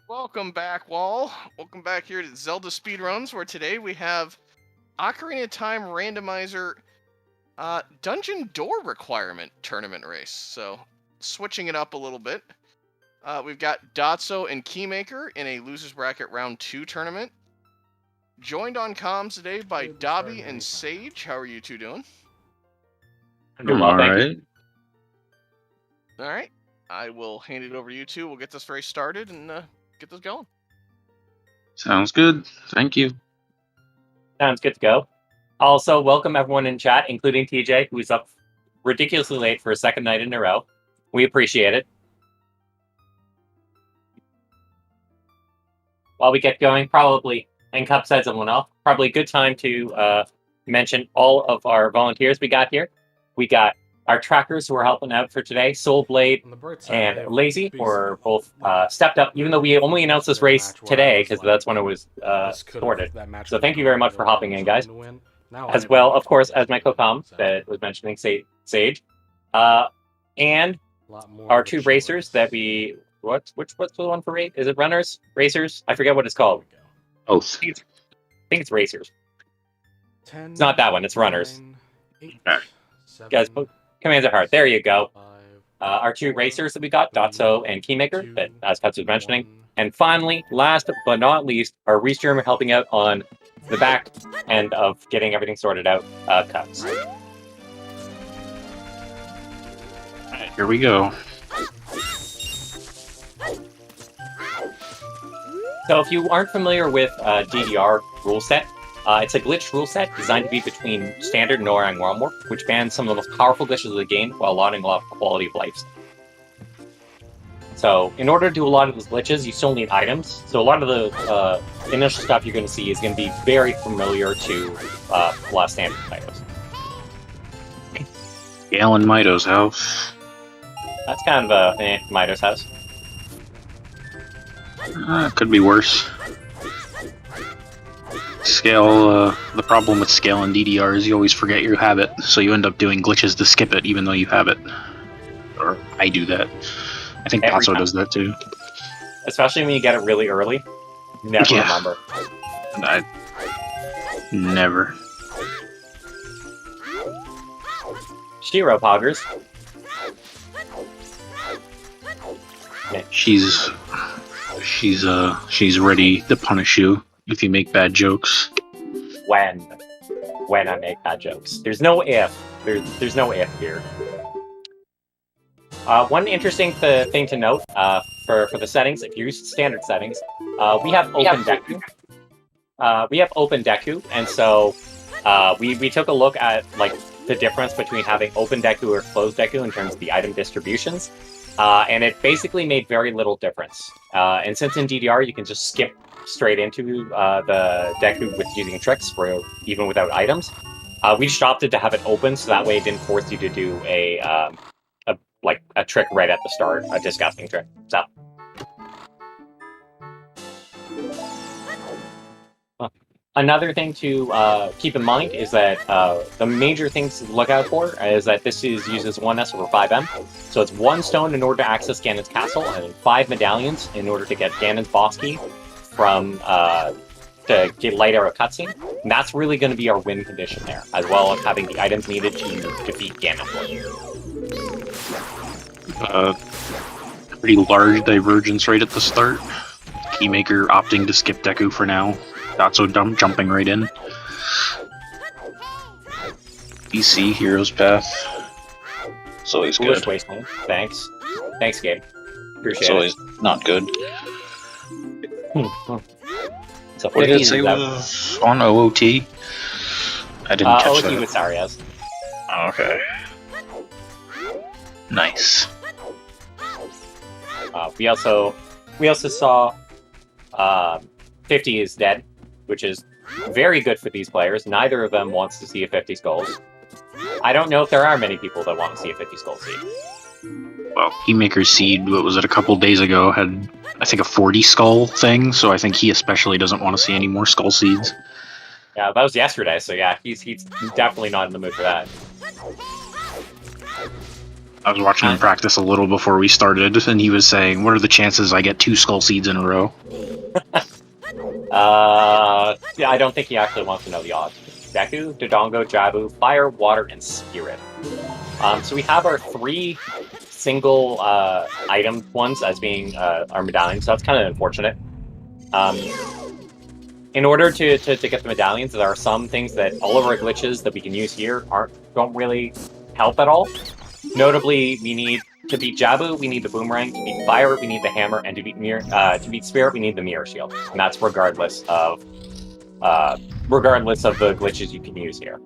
Welcome back, Wall. Welcome back here to Zelda Speedruns, where today we have Ocarina of Time Randomizer Dungeon Door Requirement Tournament Race. So, switching it up a little bit. We've got Dotzo and Keymakr in a Losers Bracket Round 2 tournament. Joined on comms today by Dobby and Sage. How are you two doing? I'm doing well, thank you. Alright. I will hand it over to you two. We'll get this race started and get this going. Sounds good. Thank you. Sounds good to go. Also, welcome everyone in chat, including TJ, who's up ridiculously late for a second night in a row. We appreciate it. While we get going, probably, and Cup said someone else, probably a good time to mention all of our volunteers we got here. We got our trackers who are helping out for today, Soulblade and Lazy, who are both stepped up, even though we only announced this race today, because that's when it was sorted. So thank you very much for hopping in, guys. As well, of course, as my co-com that was mentioning, Sage. And our two racers that we... What's the one for race? Is it runners? Racers? I forget what it's called. Oh. I think it's racers. It's not that one, it's runners. Guys, commands are hard. There you go. Our two racers that we got, Dotzo and Keymakr, that as Cuts was mentioning. And finally, last but not least, our restreamer helping out on the back end of getting everything sorted out, Cuts. Alright, here we go. So if you aren't familiar with DDR rule set, it's a glitch rule set designed to be between standard and Orang Realm Warp, which bans some of the most powerful glitches of the game while allowing a lot of quality of life. So in order to do a lot of those glitches, you still need items. So a lot of the initial stuff you're going to see is going to be very familiar to a lot of standard titles. Galen Mito's house. That's kind of Mido's house. Could be worse. Scale, the problem with scale in DDR is you always forget you have it, so you end up doing glitches to skip it even though you have it. Or I do that. I think Dotzo does that too. Especially when you get it really early. Never remember. I never. Shiro poggers. She's ready to punish you if you make bad jokes. When I make bad jokes. There's no if. There's no if here. One interesting thing to note for the settings, if you use standard settings, we have open Deku. We have open Deku, and so we took a look at like the difference between having open Deku or closed Deku in terms of the item distributions. And it basically made very little difference. And since in DDR you can just skip straight into the Deku with using tricks for even without items, we just opted to have it open so that way it didn't force you to do a trick right at the start, a disgusting trick. So. Another thing to keep in mind is that the major things to look out for is that this uses 1S over 5M. So it's 1 stone in order to access Ganon's castle, and 5 medallions in order to get Ganon's boss key from to get light arrow cutscene. And that's really going to be our win condition there, as well as having the items needed to defeat Ganon. Pretty large divergence right at the start. Keymakr opting to skip Deku for now. Dotzo jumping right in. BC, Hero's Path. It's always good. Wasteland. Thanks, Gabe. Appreciate it's always not good. So what did it say was on OOT? I didn't catch OOT that. with Sarias. Oh, okay. Nice. We also saw 50 is dead, which is very good for these players. Neither of them wants to see a 50 skulls. I don't know if there are many people that want to see a 50 skull seed. Well, Keymaker's seed, what was it, a couple days ago, had, I think, a 40 skull thing, so I think he especially doesn't want to see any more skull seeds. Yeah, that was yesterday, so yeah, he's definitely not in the mood for that. I was watching him practice a little before we started, and he was saying, "What are the chances I get 2 skull seeds in a row?" Yeah, I don't think he actually wants to know the odds. Deku, Dodongo, Jabu, Fire, Water, and Spirit. So we have our 3 single item ones as being our medallions, so that's kind of unfortunate. In order to get the medallions, there are some things that all of our glitches that we can use here don't really help at all. Notably, we need to beat Jabu, we need the boomerang. To beat Fire, we need the hammer, and to beat Spirit, we need the mirror shield. And that's regardless of the glitches you can use here.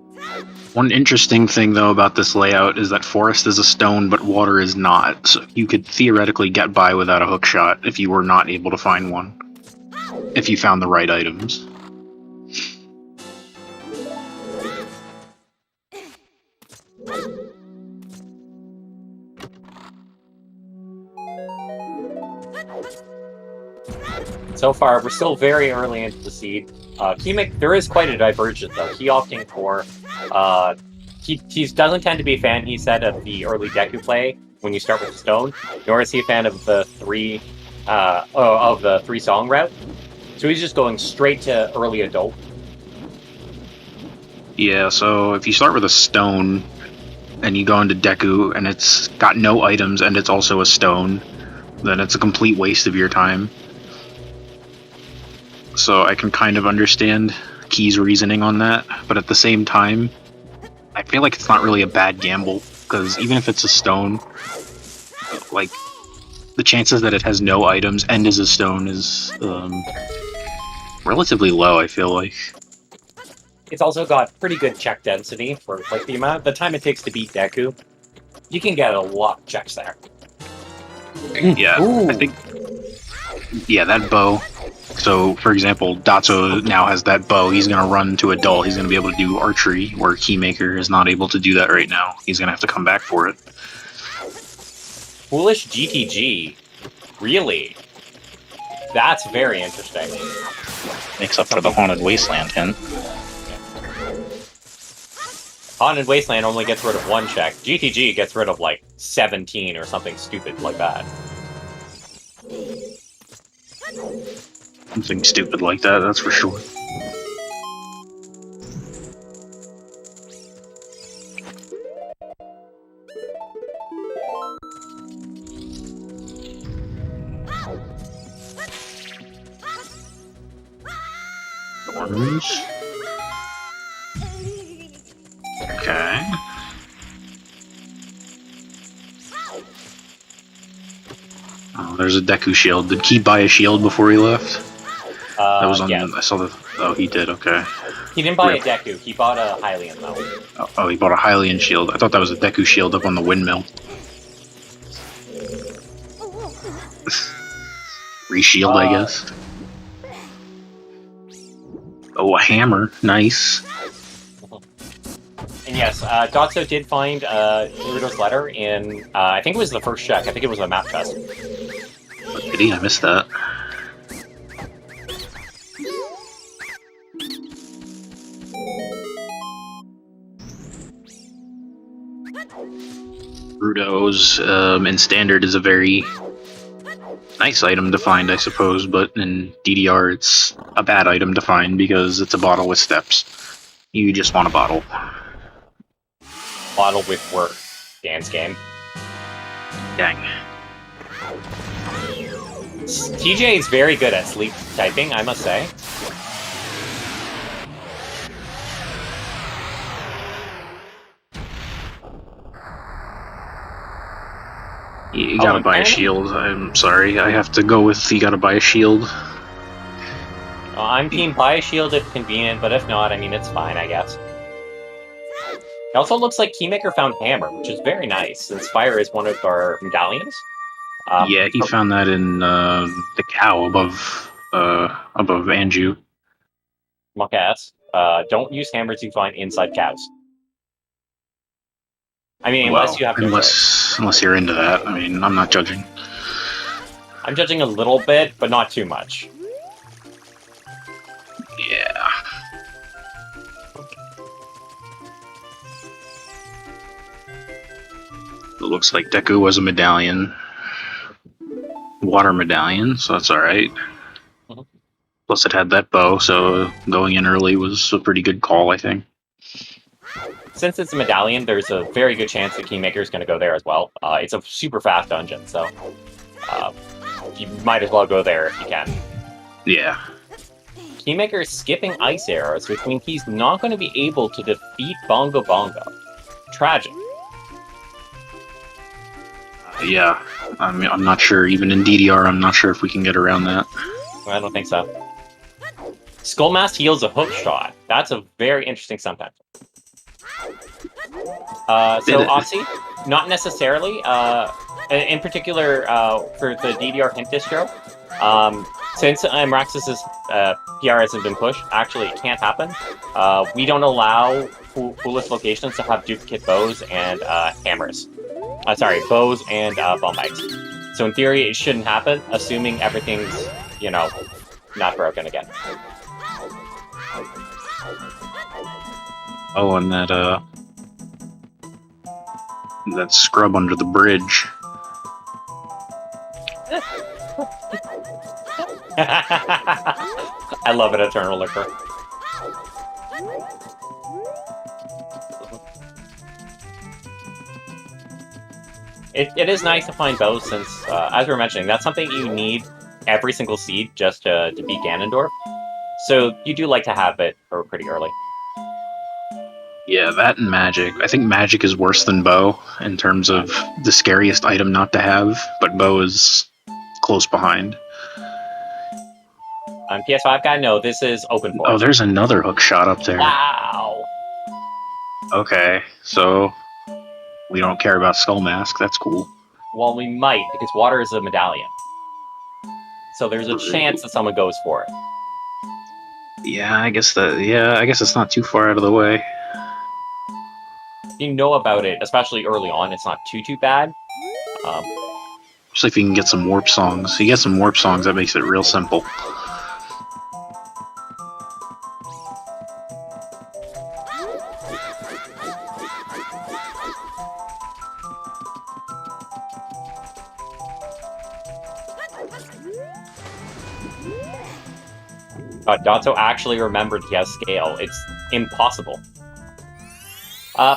One interesting thing, though, about this layout is that forest is a stone, but water is not. So you could theoretically get by without a hook shot if you were not able to find one. If you found the right items. So far, we're still very early into the seed. Keymakr, there is quite a divergence, though. He opting for... he doesn't tend to be a fan, he said, of the early Deku play when you start with stone, nor is he a fan of the 3 song route. So he's just going straight to early adult. Yeah, so if you start with a stone, and you go into Deku, and it's got no items, and it's also a stone, then it's a complete waste of your time. So I can kind of understand Key's reasoning on that, but at the same time, I feel like it's not really a bad gamble, because even if it's a stone, like, the chances that it has no items and is a stone is relatively low, I feel like. It's also got pretty good check density for like the time it takes to beat Deku. You can get a lot of checks there. Yeah, Ooh. I think... Yeah, that bow. So, for example, Dotzo now has that bow. He's going to run to adult. He's going to be able to do archery, where Keymakr is not able to do that right now. He's going to have to come back for it. Foolish GTG? Really? That's very interesting. Makes up for the Haunted Wasteland hint. Haunted Wasteland only gets rid of 1 check. GTG gets rid of, like, 17 or something stupid like that. Something stupid like that, that's for sure. Orange. Okay. Oh, there's a Deku shield. Did Key buy a shield before he left? That was on. Yeah. I saw the. Oh, he did. Okay. He didn't buy a Deku. He bought a Hylian, though. Oh, he bought a Hylian shield. I thought that was a Deku shield up on the windmill. Reshield, I guess. Oh, a hammer. Nice. And yes, Dotzo did find Naruto's letter in, I think it was the first check. I think it was a map chest. Did he? I missed that. Rudo's in Standard is a very nice item to find, I suppose, but in DDR it's a bad item to find because it's a bottle with steps. You just want a bottle. Bottle with work. Dance game. Dang. TJ is very good at sleep typing, I must say. You gotta buy a shield. I'm sorry, I have to go with you gotta buy a shield. I'm team buy a shield if convenient, but if not, I mean, it's fine, I guess. It also looks like Keymakr found Hammer, which is very nice, since Fire is one of our medallions. Yeah, he found that in the cow above Anju. Muckass. Don't use hammers you find inside cows. I mean, unless you have to. Unless you're into that. I mean, I'm not judging. I'm judging a little bit, but not too much. Yeah. looks like Deku was a medallion. Water medallion, so that's alright. Mhm. Plus it had that bow, so going in early was a pretty good call, I think. Since it's a medallion, there's a very good chance the keymakr is going to go there as well. It's a super fast dungeon, so you might as well go there if you can. Yeah. Keymakr is skipping ice arrows, which means he's not going to be able to defeat Bongo Bongo. Tragic. Yeah. I mean, I'm not sure. Even in DDR, I'm not sure if we can get around that. I don't think so. Skullmask heals a hook shot. That's a very interesting sometimes. So Oxy, not necessarily. In particular, for the DDR hint distro, since Mraxus's PR hasn't been pushed, actually it can't happen. We don't allow foolish locations to have duplicate bows and hammers. Sorry, bows and bomb bags. So in theory, it shouldn't happen, assuming everything's, you know, not broken again. Oh, and that scrub under the bridge. I love it, Eternal Liquor. It is nice to find bows since, as we were mentioning, that's something you need every single seed just to beat Ganondorf. So you do like to have it pretty early. Yeah, that and magic. I think magic is worse than bow in terms of the scariest item not to have, but bow is close behind. On PS5 guy, no, this is open for. Oh, there's another hook shot up there. Wow. Okay, so we don't care about Skull Mask. That's cool. Well, we might, because water is a medallion. So there's a chance that someone goes for it. Yeah, I guess it's not too far out of the way. If you know about it, especially early on, it's not too bad. Especially if you can get some warp songs. If you get some warp songs, that makes it real simple. Dotzo actually remembered he has scale. It's impossible.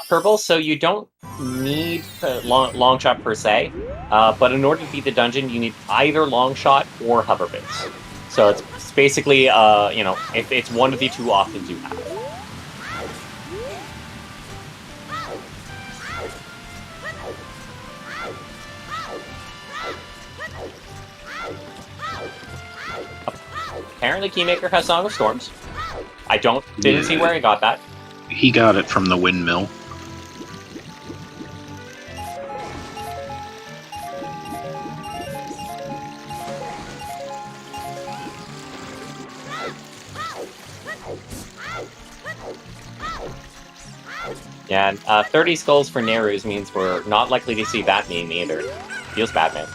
Purple, so you don't need long shot per se, but in order to beat the dungeon, you need either long shot or hover bits. So it's basically, you know, if it's one of the two options you have. Apparently, keymakr has Song of Storms. I didn't see where he got that. He got it from the windmill. Yeah, and 30 skulls for Nerus means we're not likely to see that meme either. Feels bad, man.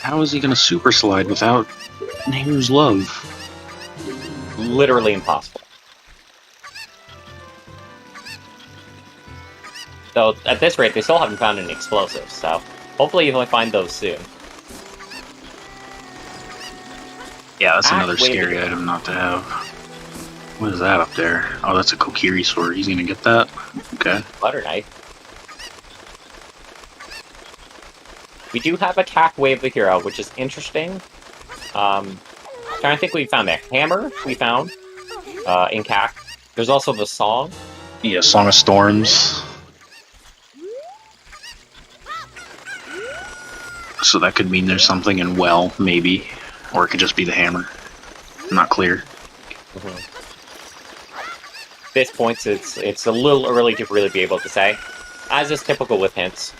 How is he gonna super slide without Nehru's love? Literally impossible. So at this rate, they still haven't found any explosives, so hopefully you'll find those soon. Yeah, that's another scary item not to have. What is that up there? Oh, that's a Kokiri sword. He's gonna get that? Okay. Butter knife. We do have Attack Wave the Hero, which is interesting. Trying to think we found the hammer we found in CAC. There's also the song. Yeah, Song of Storms. So that could mean there's something in Well, maybe. Or it could just be the hammer. Not clear. Mm-hmm. At this point, it's a little early to really be able to say. As is typical with hints.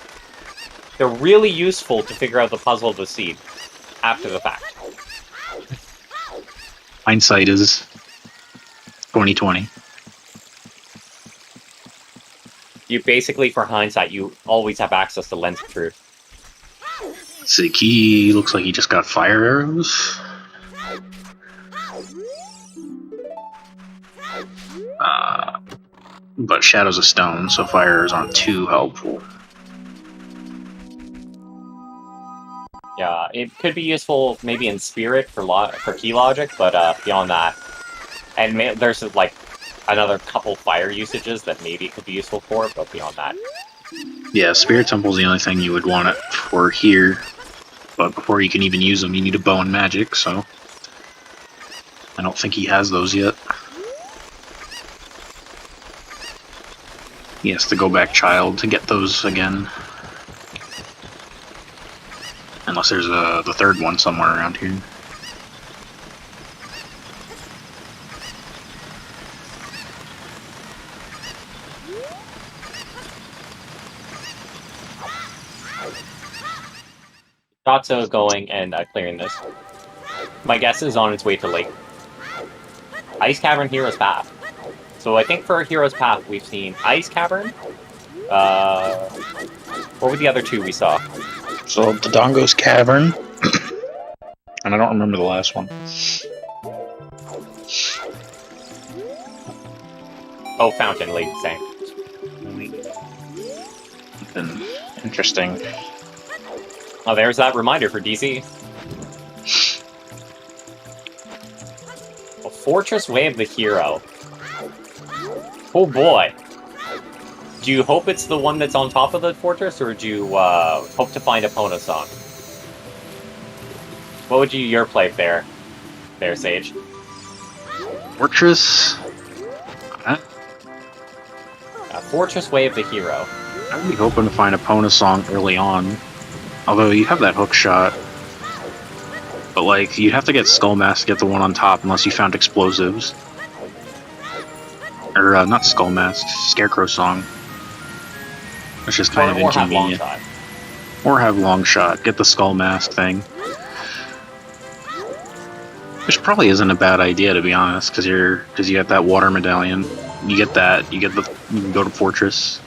They're really useful to figure out the puzzle of the seed after the fact. Hindsight is 2020. You basically, for hindsight, you always have access to Lens of Truth. He looks like he just got fire arrows. but Shadow's a stone, so fires aren't too helpful. Yeah, it could be useful maybe in Spirit for key logic, but beyond that, and there's like another couple fire usages that maybe it could be useful for, but beyond that. Yeah, Spirit Temple's the only thing you would want it for here, but before you can even use them, you need a bow and magic, so I don't think he has those yet. He has to go back Child to get those again. Unless there's the third one somewhere around here. Dotzo going and clearing this. My guess is on its way to Lake. Ice Cavern, Hero's Path. So I think for Hero's Path we've seen Ice Cavern. What were the other two we saw? So the Dongo's Cavern, and I don't remember the last one. Oh, Fountain, Lake, same. Interesting. Oh, there's that reminder for DC. A Fortress Way of the Hero. Oh boy. Do you hope it's the one that's on top of the fortress, or do you hope to find Epona Song? What would your play there, Sage? Fortress? Fortress Way of the Hero. I would be hoping to find Epona Song early on. Although you have that hook shot. But like, you'd have to get Skull Mask to get the one on top unless you found explosives. Or, not Skull Mask, Scarecrow Song. It's just kind of inconvenient. Or have long shot. Get the Skull Mask thing. Which probably isn't a bad idea, to be honest, because you have that water medallion. You get that. You can go to Fortress.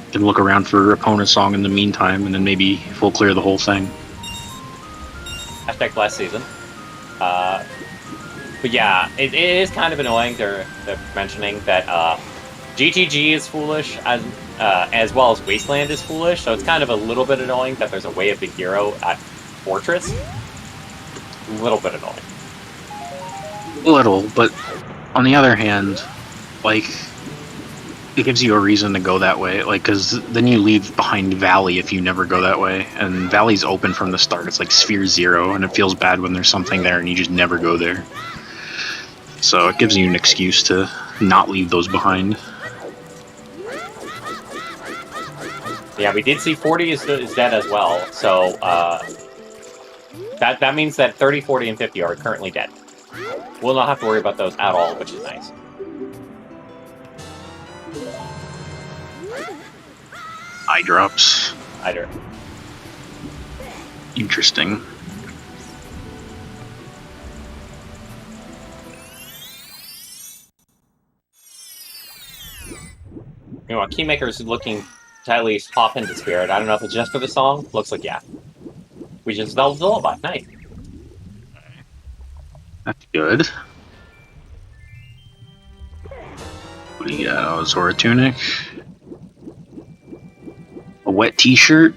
You can look around for Epona Song in the meantime, and then maybe full clear the whole thing. Hashtag last season. But yeah, it is kind of annoying. They're mentioning that GTG is foolish as well as Wasteland is foolish, so it's kind of a little bit annoying that there's a Way of the Hero at Fortress. A little bit annoying. A little, but on the other hand, like, it gives you a reason to go that way, like, because then you leave behind Valley if you never go that way, and Valley's open from the start. It's like Sphere 0, and it feels bad when there's something there and you just never go there. So it gives you an excuse to not leave those behind. Yeah, we did see 40 is dead as well, so that means that 30, 40, and 50 are currently dead. We'll not have to worry about those at all, which is nice. Eye drops. Either. Interesting. You know, Keymaker's looking to at least hop into Spirit. I don't know if it's just for the song. Looks like yeah. We just Zelda's Lullaby. Nice. That's good. What do you got? Oh, Zora Tunic. A wet t-shirt.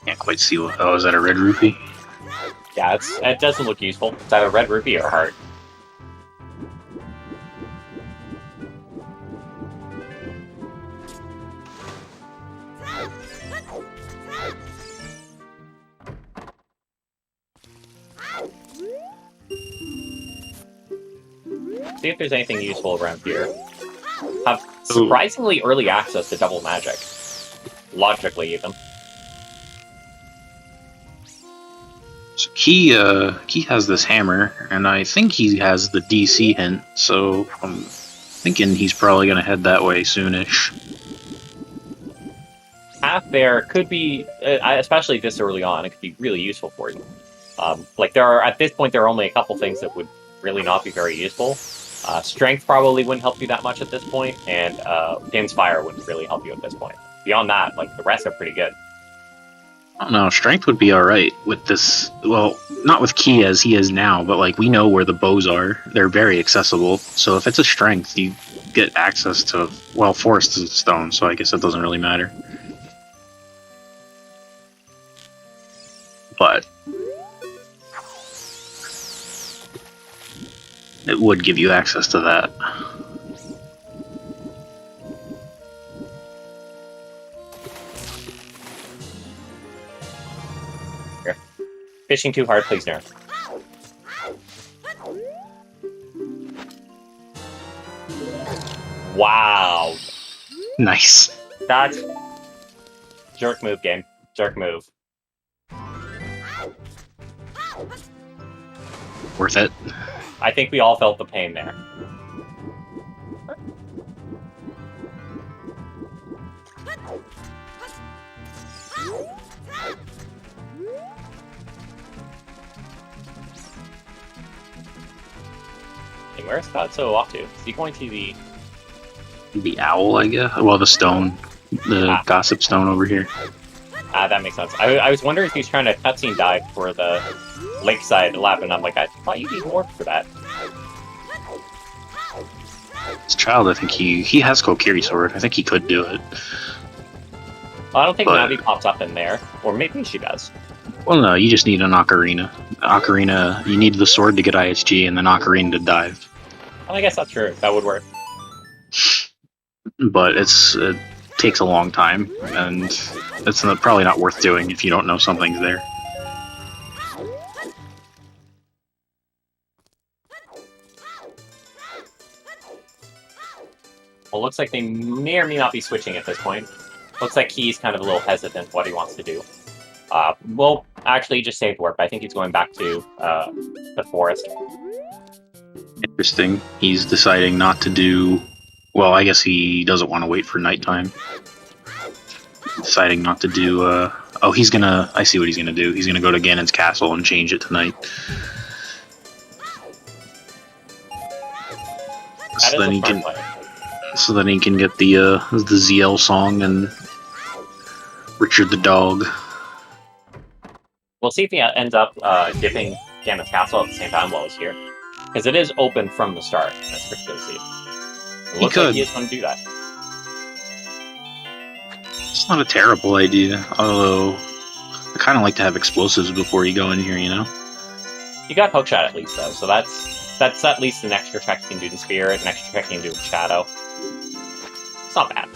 Can't quite see what. Oh, is that a red rupee? Yeah, it doesn't look useful. It's either red rupee or heart. See if there's anything useful around here. Have surprisingly early access to double magic. Logically, even. So Key has this hammer, and I think he has the DC hint, so I'm thinking he's probably going to head that way soonish. Path there could be, especially this early on, it could be really useful for you. Like at this point, there are only a couple things that would really not be very useful. Strength probably wouldn't help you that much at this point, and Din's Fire wouldn't really help you at this point. beyond that, like, the rest are pretty good. I don't know, strength would be alright with this. Well, not with Key as he is now, but like we know where the bows are. They're very accessible. So if it's a strength, you get access to, well, forest is a stone, so I guess it doesn't really matter. But it would give you access to that. Fishing too hard, please, Nerd. Wow. Nice. That's... jerk move, game. Jerk move. Worth it. I think we all felt the pain there. Where's Dotzo off to? Is he going to The owl, I guess? Well, the stone. The gossip stone over here. That makes sense. I was wondering if he's trying to cutscene dive for the lakeside lab, and I'm like, I thought you need more for that. This child, I think he has Kokiri Sword. I think he could do it. Well, I don't think But- Navi pops up in there. Or maybe she does. Well, no, you just need an ocarina. Ocarina, you need the sword to get ISG and then ocarina to dive. Well, I guess that's true. That would work. But it takes a long time, and it's probably not worth doing if you don't know something's there. Well, looks like they may or may not be switching at this point. Looks like he's kind of a little hesitant what he wants to do. Well, actually, he just saved work. I think he's going back to the forest. Interesting. He's deciding not to do... Well, I guess he doesn't want to wait for nighttime. Deciding not to do... Oh, he's gonna... I see what he's gonna do. He's gonna go to Ganon's castle and change it tonight. So then he can... So then he can get the ZL song and Richard the dog. We'll see if he ends up dipping Ganon's castle at the same time while he's here. Because it is open from the start. That's pretty good to see. It looks like he is going to do that. It's not a terrible idea, although I kind of like to have explosives before you go in here, you know? You got hook shot at least, though, so that's at least an extra check you can do in Spirit, an extra check you can do in Shadow. It's not bad.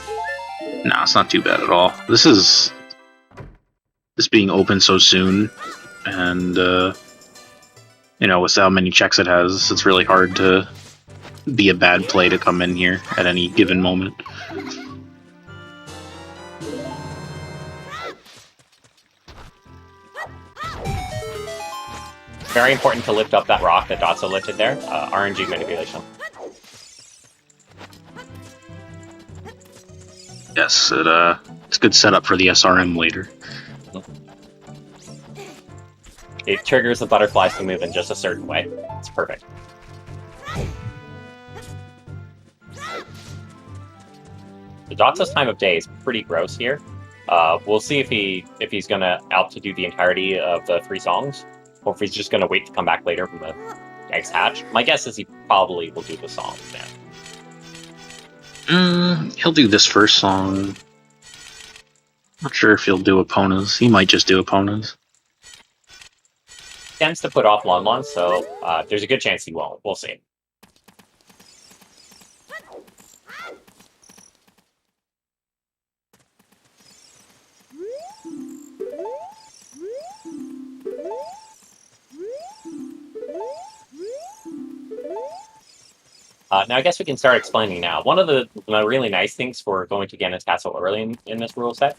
No, it's not too bad at all. This being open so soon, and you know, with how many checks it has, it's really hard to be a bad play to come in here at any given moment. Very important to lift up that rock that Dotzo lifted there. RNG manipulation. Yes, it's a good setup for the SRM later. It triggers the butterflies to move in just a certain way. It's perfect. The Dotzo's time of day is pretty gross here. We'll see if he's gonna out to do the entirety of the 3 songs, or if he's just gonna wait to come back later from the eggs hatch. My guess is he probably will do the songs now. He'll do this first song. Not sure if he'll do Epona's. He might just do Epona's. Tends to put off Lon Lon, so there's a good chance he won't. We'll see. Now, I guess we can start explaining now. One of the really nice things for going to Ganon's Castle early in this rule set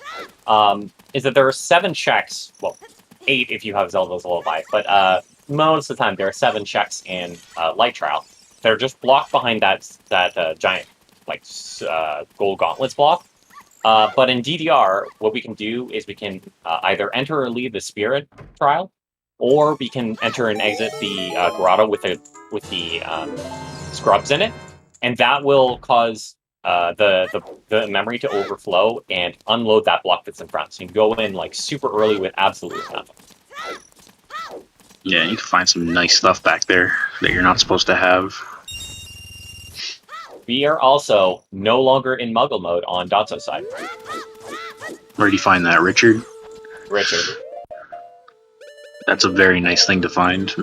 is that there are 7 checks. Well, 8 if you have Zelda's Lullaby, but most of the time there are 7 checks in Light Trial. They're just blocked behind that giant gold gauntlets block. But in DDR, what we can do is we can either enter or leave the Spirit Trial, or we can enter and exit the grotto with the scrubs in it, and that will cause the memory to overflow and unload that block that's in front. So you can go in like super early with absolutely nothing. Yeah, you can find some nice stuff back there that you're not supposed to have. We are also no longer in Muggle mode on Dotzo's side. Where do you find that, Richard? Richard. That's a very nice thing to find.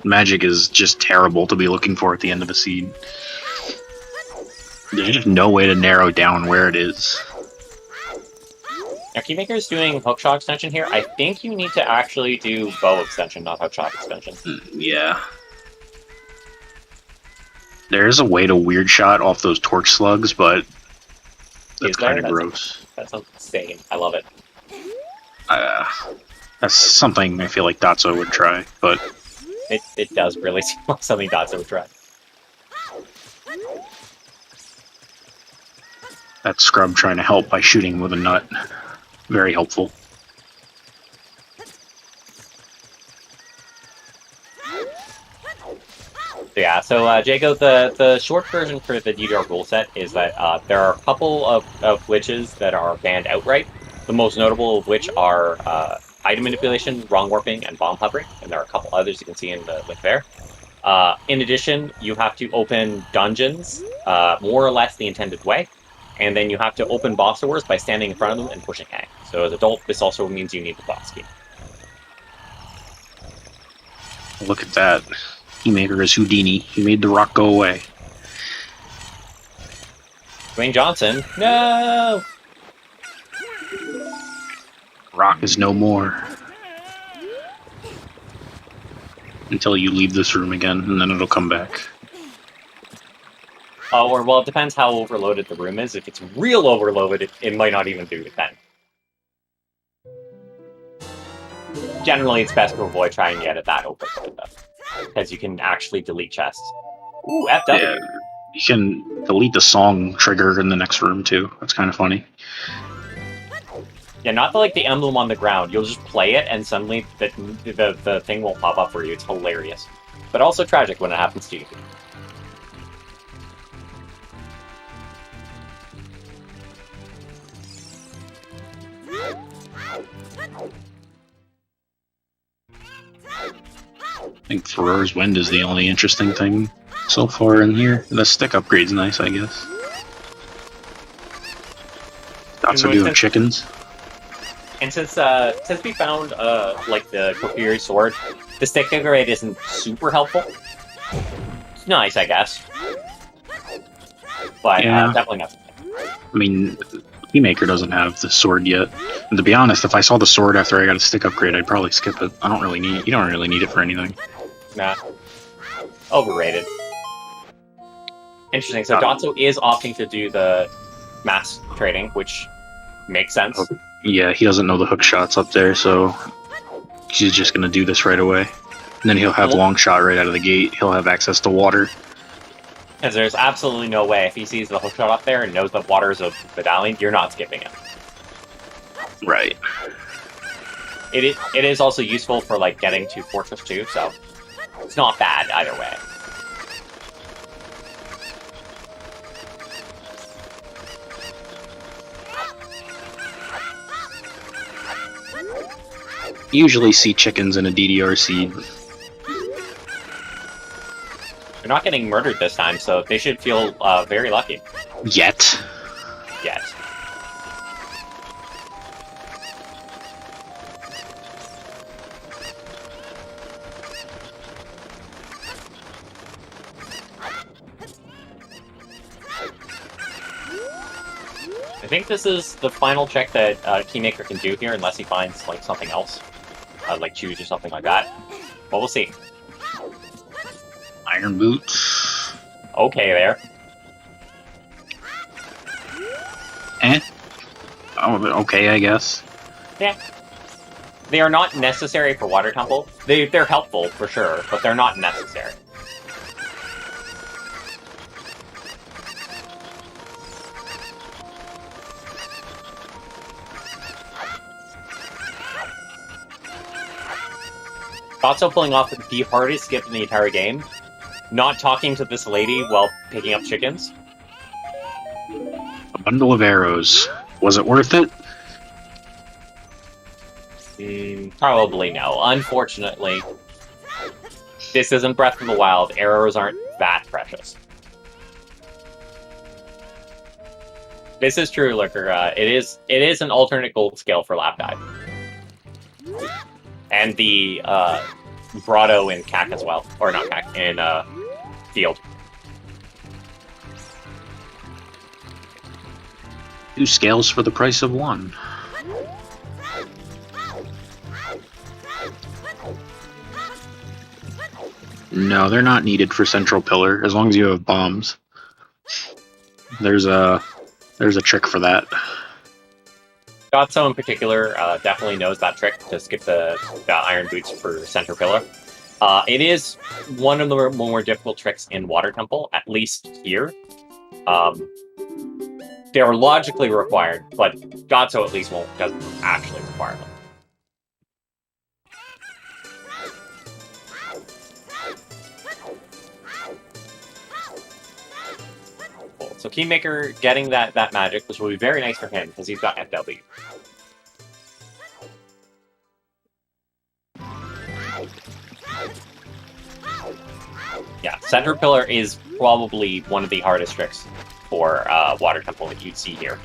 Magic is just terrible to be looking for at the end of a seed. There's just no way to narrow down where it is. Now, keymakr is doing hookshot extension here. I think you need to actually do bow extension, not hookshot extension. Yeah. There's a way to weird shot off those torch slugs, but that's kind of gross. That sounds insane. I love it. That's something I feel like Dotzo would try, but... It does really seem like something Dotzo would try. That scrub trying to help by shooting with a nut. Very helpful. Yeah, so Jago, the short version for the DDR rule set is that there are a couple of witches that are banned outright. The most notable of which are item manipulation, wrong warping, and bomb hovering, and there are a couple others you can see in the link there. In addition, you have to open dungeons more or less the intended way, and then you have to open boss doors by standing in front of them and pushing A. So as an adult, this also means you need the boss key. Look at that. Keymakr is Houdini. He made the rock go away. Dwayne Johnson, no! Rock is no more. Until you leave this room again, and then it'll come back. Oh, or well, it depends how overloaded the room is. If it's real overloaded, it might not even do it then. Generally, it's best to avoid trying to get it that overloaded, though. Because you can actually delete chests. Ooh, FW. Yeah, you can delete the song trigger in the next room, too. That's kind of funny. Yeah, not like the emblem on the ground. You'll just play it, and suddenly the thing will pop up for you. It's hilarious. But also tragic when it happens to you. I think Ferrer's Wind is the only interesting thing so far in here. The stick upgrade's nice, I guess. Dots are doing chickens. And since we found like the Kokiri sword, the stick upgrade isn't super helpful. It's nice, I guess, but yeah. Definitely not. I mean, Keymakr doesn't have the sword yet. And to be honest, if I saw the sword after I got a stick upgrade, I'd probably skip it. I don't really need. You don't really need it for anything. Nah, overrated. Interesting. So Dotzo is opting to do the mass trading, which makes sense. Okay. Yeah, he doesn't know the hook shots up there, so he's just gonna do this right away. And then he'll have long shot right out of the gate. He'll have access to water. Because there's absolutely no way, if he sees the hook shot up there and knows that water is a medallion, you're not skipping it. Right. It is also useful for like getting to Fortress 2, so it's not bad either way. You usually see chickens in a DDR seed. They're not getting murdered this time, so they should feel very lucky. Yet. Yet. I think this is the final check that Keymakr can do here, unless he finds like something else, like choose or something like that. But we'll see. Iron boots. Okay, there. Oh, okay, I guess. Yeah. They are not necessary for Water Temple. They're helpful, for sure, but they're not necessary. Also pulling off the hardest skip in the entire game. Not talking to this lady while picking up chickens. bundle of arrows. Was it worth it? Probably no. Unfortunately, this isn't Breath of the Wild. Arrows aren't that precious. This is true, Lurker. It is an alternate gold scale for lap dive. And the grotto in CAC as well. Or not CAC, in Field. 2 scales for the price of 1. No, they're not needed for Central Pillar, as long as you have bombs. There's a trick for that. Dotzo in particular definitely knows that trick to skip the Iron Boots for Center Pillar. It is one of the more difficult tricks in Water Temple, at least here. They're logically required, but Dotzo at least doesn't actually require them. Cool. So Keymakr getting that magic, which will be very nice for him, because he's got FW. Yeah, Center Pillar is probably one of the hardest tricks for Water Temple that you'd see here.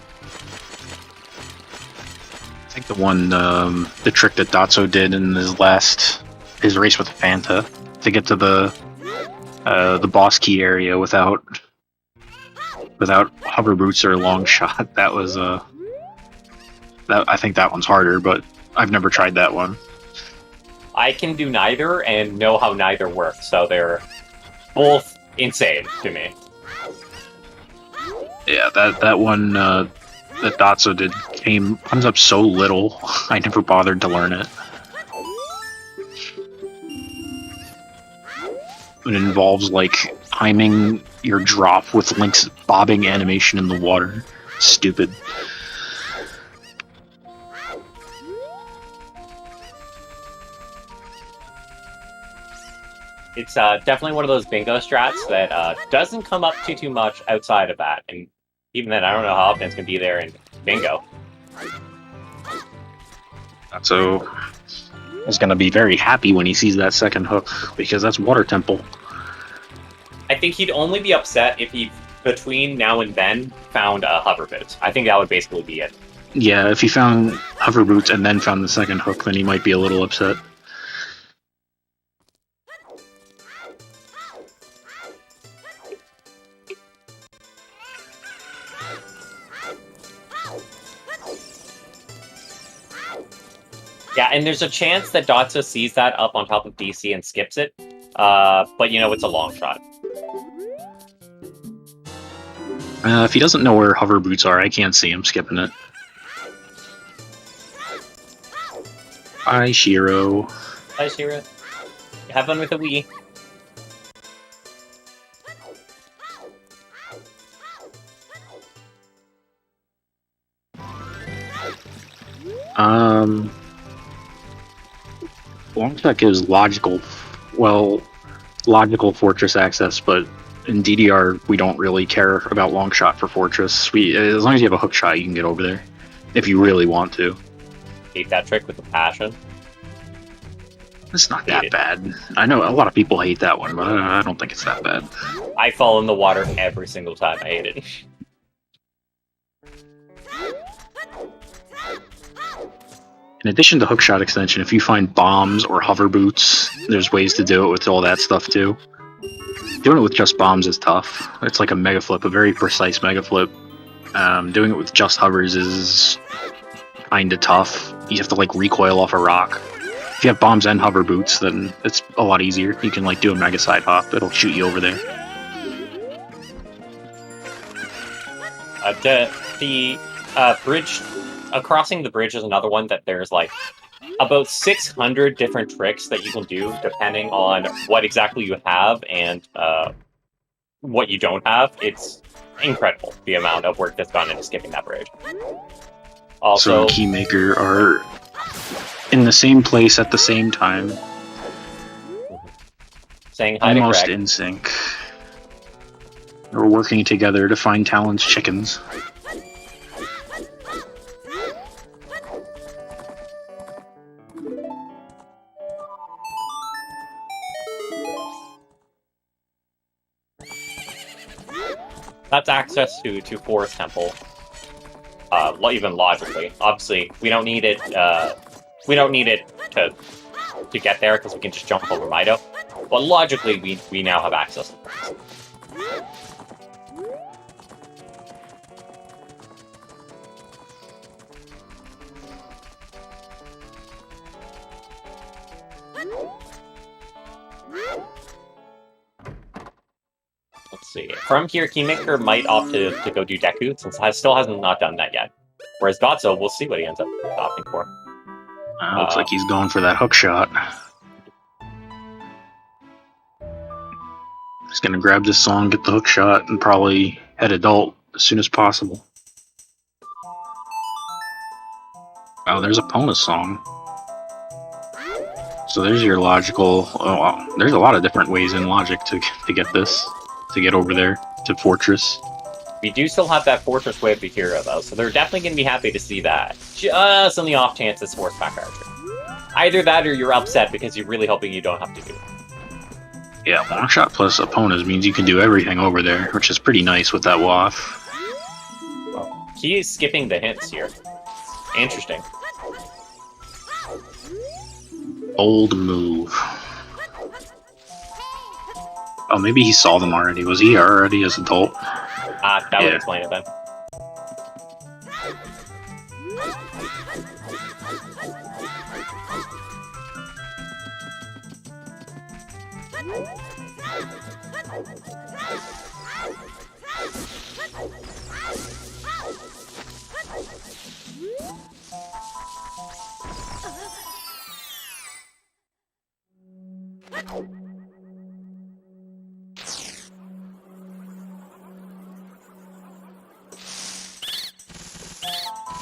I think the trick that Dotzo did in his race with Fanta to get to the boss key area without hover boots or long shot. That was I think that one's harder, but I've never tried that one. I can do neither and know how neither works, so they're both insane to me. Yeah, that one that Dotzo did comes up so little, I never bothered to learn it. It involves, like, timing your drop with Link's bobbing animation in the water. Stupid. It's definitely one of those bingo strats that doesn't come up too much outside of that, and even then, I don't know how often it's going to be there in bingo. So is going to be very happy when he sees that second hook, because that's Water Temple. I think he'd only be upset if he, between now and then, found a hover boot. I think that would basically be it. Yeah, if he found hover boots and then found the second hook, then he might be a little upset. Yeah, and there's a chance that Dotzo sees that up on top of DC and skips it, but you know, it's a long shot. If he doesn't know where hover boots are, I can't see him skipping it. Hi, Shiro. Hi, Shiro. Have fun with the Wii. Longshot gives logical fortress access, but in DDR we don't really care about Longshot for fortress. As long as you have a hook shot, you can get over there if you really want to. Hate that trick with a passion. It's not that bad. I know a lot of people hate that one, but I don't think it's that bad. I fall in the water every single time. I hate it. In addition to hookshot extension, if you find bombs or hover boots, there's ways to do it with all that stuff too. Doing it with just bombs is tough. It's like a mega flip, a very precise mega flip. Doing it with just hovers is kinda tough. You have to like recoil off a rock. If you have bombs and hover boots, then it's a lot easier. You can like do a mega side hop. It'll shoot you over there. The bridge, crossing the bridge is another one that there's like about 600 different tricks that you can do depending on what exactly you have and what you don't have. It's incredible the amount of work that's gone into skipping that bridge. Also, so Keymakr are in the same place at the same time. Saying hi almost to Greg. In sync. We're working together to find Talon's chickens. That's access to Forest Temple. Even logically, obviously, we don't need it. We don't need it to get there because we can just jump over Mido. But logically, we now have access. Let's see. From here, keymakr might opt to go do Deku, since still hasn't not done that yet. Whereas Dotzo, we'll see what he ends up opting for. Looks like he's going for that hook shot. He's gonna grab this song, get the hook shot, and probably head adult as soon as possible. Oh, there's a Pona song. So there's your logical... Oh, wow. There's a lot of different ways in logic to get this. To get over there to Fortress. We do still have that Fortress Wave to hero, though, so they're definitely going to be happy to see that. Just on the off chance it's Horseback Archer. Either that or you're upset because you're really hoping you don't have to do it. Yeah, long shot plus opponents means you can do everything over there, which is pretty nice with that waff. Well, he's skipping the hints here. Interesting. Old move. Oh, maybe he saw them already. Was he already as adult? That would explain it then.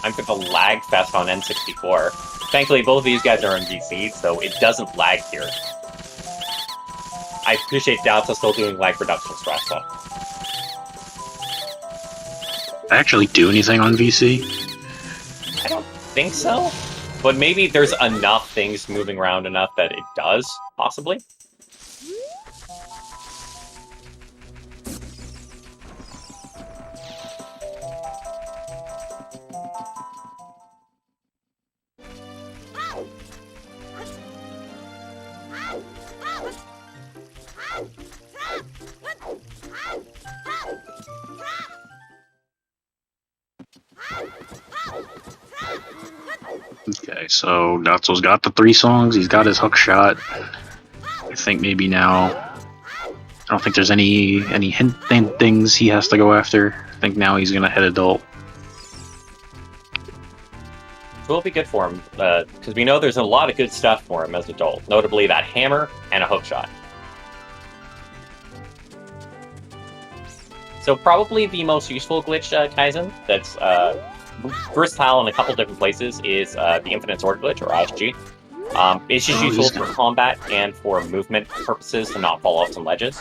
I'm going to lag fest on N64. Thankfully, both of these guys are on VC, so it doesn't lag here. I appreciate Dotzo still doing lag reduction stress, though. Actually do anything on VC? I don't think so, but maybe there's enough things moving around enough that it does, possibly. Okay, so Dotzo's got the 3 songs, he's got his hook shot. I think maybe now... I don't think there's any hint things he has to go after. I think now he's gonna head adult. It will be good for him, because we know there's a lot of good stuff for him as adult, notably that hammer and a hook shot. So probably the most useful glitch, Kaizen, that's versatile in a couple different places is the Infinite Sword glitch, or ISG. It's just useful for combat and for movement purposes to not fall off some ledges.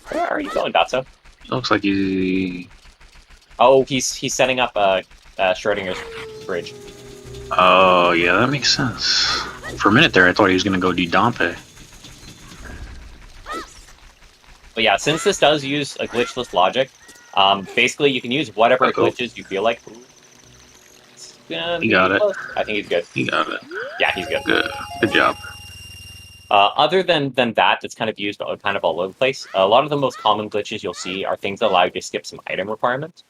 Where are you going, Dotzo? Looks like he... Oh, he's setting up Schrodinger's bridge. Oh, yeah, that makes sense. For a minute there, I thought he was gonna go do Dompe. But yeah, since this does use a glitchless logic, basically you can use whatever glitches you feel like. He got it. I think he's good. He got it. Yeah, he's good. Good job. Other than that, it's kind of used kind of all over the place. A lot of the most common glitches you'll see are things that allow you to skip some item requirements.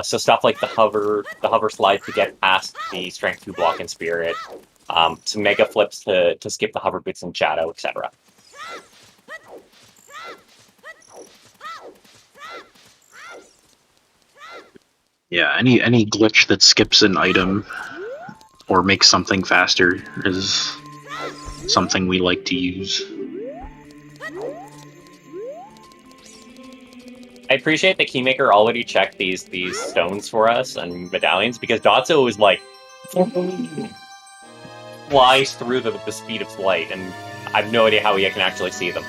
So stuff like the hover slide to get past the strength 2 block in Spirit, some mega flips to skip the hover bits in Shadow, etc. Yeah, any glitch that skips an item or makes something faster is something we like to use. I appreciate that keymakr already checked these stones for us and medallions, because Dotzo is like flies through them with the speed of light, and I have no idea how he can actually see them.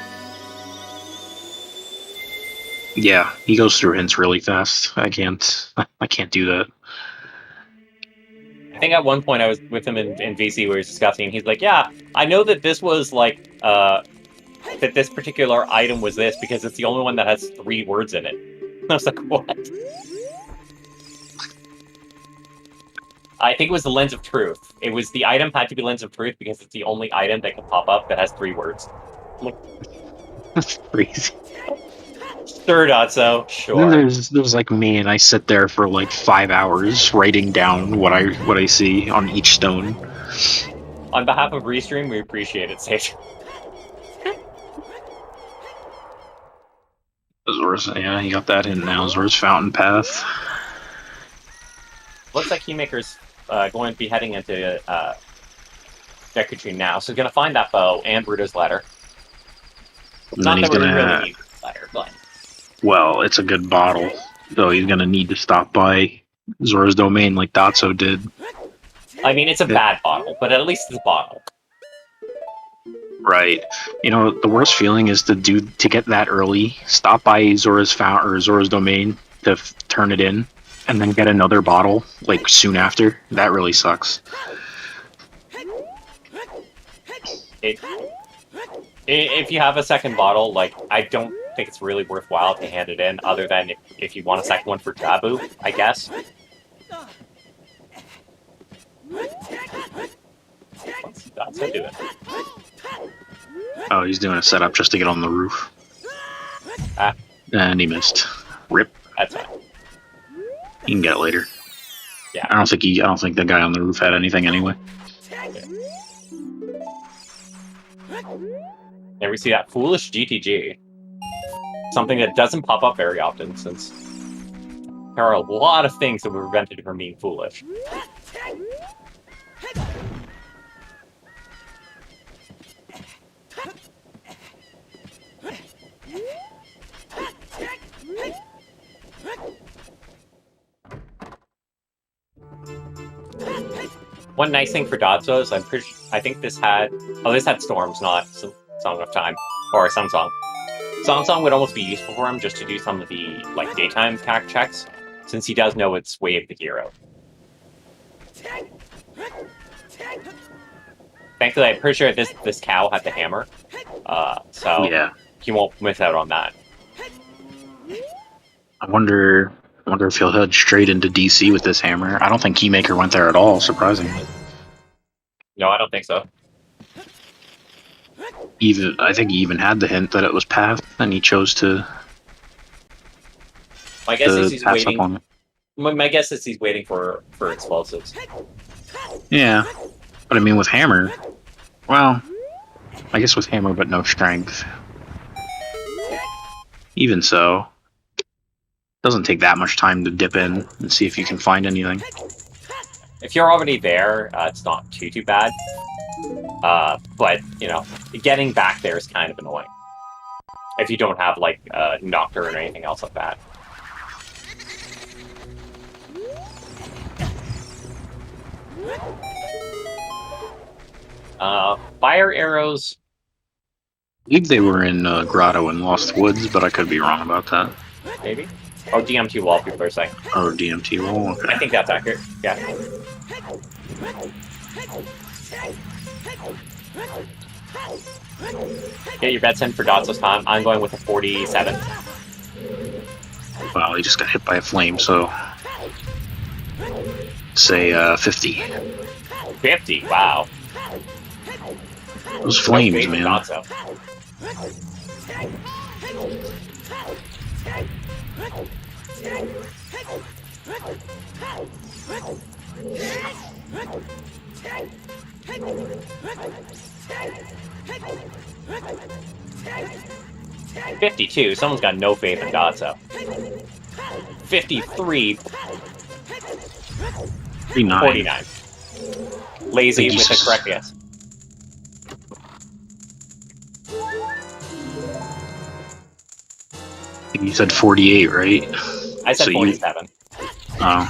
Yeah, he goes through hints really fast. I can't do that. I think at one point I was with him in VC where he was discussing, and he's like, yeah, I know that this was like, that this particular item was this because it's the only one that has 3 words in it. I was like, what? I think it was the Lens of Truth. It was the item had to be Lens of Truth because it's the only item that can pop up that has 3 words. That's crazy. Sure, Dotzo. And Sure. then there's like me, and I sit there for like 5 hours writing down what I see on each stone. On behalf of Restream, we appreciate it, Sage. Zora's, yeah, you got that in now. Zora's Fountain Path. Looks like Keymaker's going to be heading into Deku Tree now, so he's going to find that bow and Bruto's ladder. And Not then he's that we gonna. really need this ladder, but Well, it's a good bottle, so he's gonna need to stop by Zora's Domain like Dotzo did. I mean, it's a bad bottle, but at least it's a bottle. Right. You know, the worst feeling is to get that early, stop by Zora's Fountain or Zora's Domain to turn it in, and then get another bottle like soon after. That really sucks. If you have a second bottle, like, I don't think it's really worthwhile to hand it in, other than if you want a second one for Jabu, I guess. What's Dotzo doing? Oh, he's doing a setup just to get on the roof. Ah. And he missed. Rip. That's fine. You can get it later. Yeah. I don't think the guy on the roof had anything anyway. And we see that foolish GTG. Something that doesn't pop up very often, since there are a lot of things that were prevented from being foolish. One nice thing for Dotzo is I think this had Storms, not Song of Time or Sun Song. Song would almost be useful for him just to do some of the like daytime attack checks, since he does know it's way of the hero. Thankfully, I'm pretty sure this cow had the hammer, so Yeah. he won't miss out on that. I wonder if he'll head straight into DC with this hammer. I don't think Keymakr went there at all, surprisingly. No, I don't think so. I think he even had the hint that it was Path, and he chose to My guess is he's pass waiting. up on it. My guess is he's waiting for explosives. Yeah, but I mean with hammer, well, I guess with hammer but no strength. Even so, doesn't take that much time to dip in and see if you can find anything. If you're already there, it's not too bad. But, you know, getting back there is kind of annoying. If you don't have, like, Nocturne or anything else like that. Fire arrows. I believe they were in Grotto and Lost Woods, but I could be wrong about that. Maybe? Oh, DMT wall, people are saying. Or DMT roll. Okay. I think that's accurate. Yeah. Get your bets in for Dotzo's time. I'm going with a 47. Well, he just got hit by a flame, so say 50. 50, wow. Those flames, No faith in man. Dotzo. $52. Someone's got no faith in Dotzo. 53. 49. 49. Lazy with the correct guess. You said 48, right? I said So 47.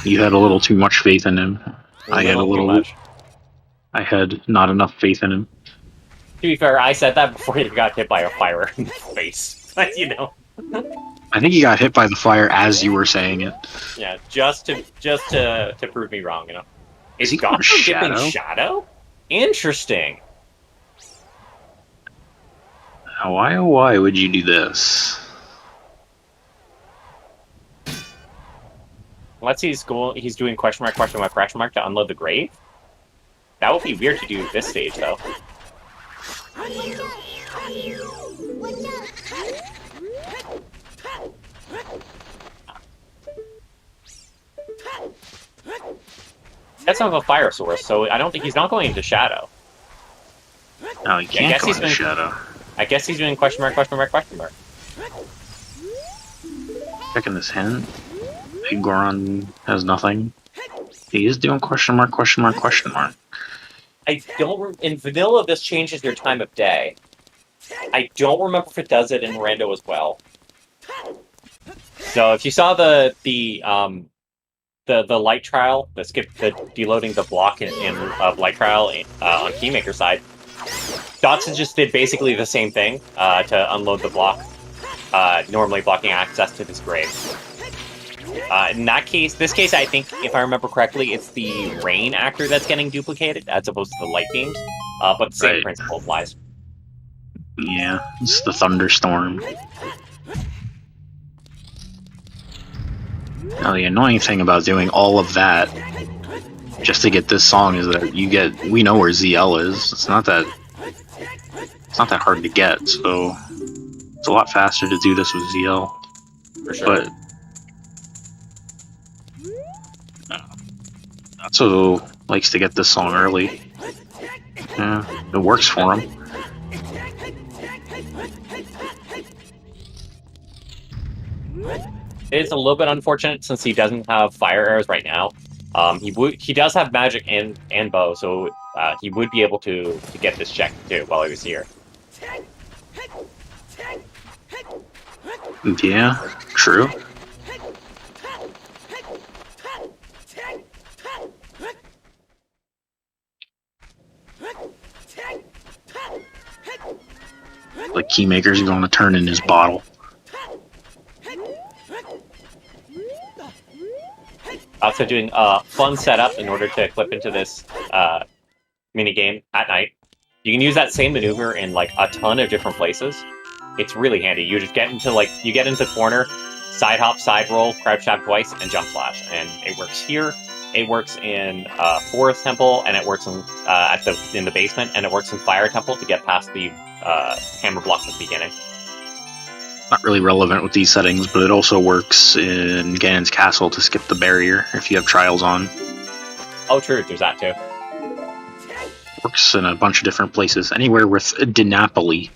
You had a little too much faith in him. I had a too little. much. I had not enough faith in him. To be fair, I said that before you got hit by a fire in the face. But, you know. I think you got hit by the fire as you were saying it. Yeah, just to prove me wrong, you know. Is he going Gotham dipping Shadow? Shadow? Interesting. Now, why, oh, why would you do this? Unless he's doing question mark to unload the grave. That would be weird to do at this stage, though. That's not a fire source, so I don't think he's not going into shadow. No, he can't go into shadow. I guess he's doing question mark. Checking this hint. Big Goron has nothing. He is doing question mark. I don't. In vanilla, this changes your time of day. I don't remember if it does it in Rando as well. So if you saw the light trial, the deloading the block in light trial on keymakr side, dotzo just did basically the same thing to unload the block, normally blocking access to this grave. In this case, I think, if I remember correctly, it's the rain actor that's getting duplicated as opposed to the light beams, but the same principle applies. Yeah, it's the thunderstorm. Now, the annoying thing about doing all of that just to get this song is that we know where ZL is. It's not that hard to get, so it's a lot faster to do this with ZL. For sure. But dotzo likes to get this song early. Yeah, it works for him. It's a little bit unfortunate since he doesn't have fire arrows right now. He does have magic and bow, so he would be able to get this check too while he was here. Yeah, true. Like keymakr's going to turn in his bottle. Also doing a fun setup in order to clip into this mini game at night. You can use that same maneuver in like a ton of different places. It's really handy. You just get into the corner, side hop, side roll, crouch tap twice, and jump slash, and it works here. It works in Forest Temple, and it works in the basement, and it works in Fire Temple to get past the hammer blocks at the beginning. Not really relevant with these settings, but it also works in Ganon's Castle to skip the barrier if you have trials on. Oh, true. There's that too. Works in a bunch of different places. Anywhere with Dinapoli.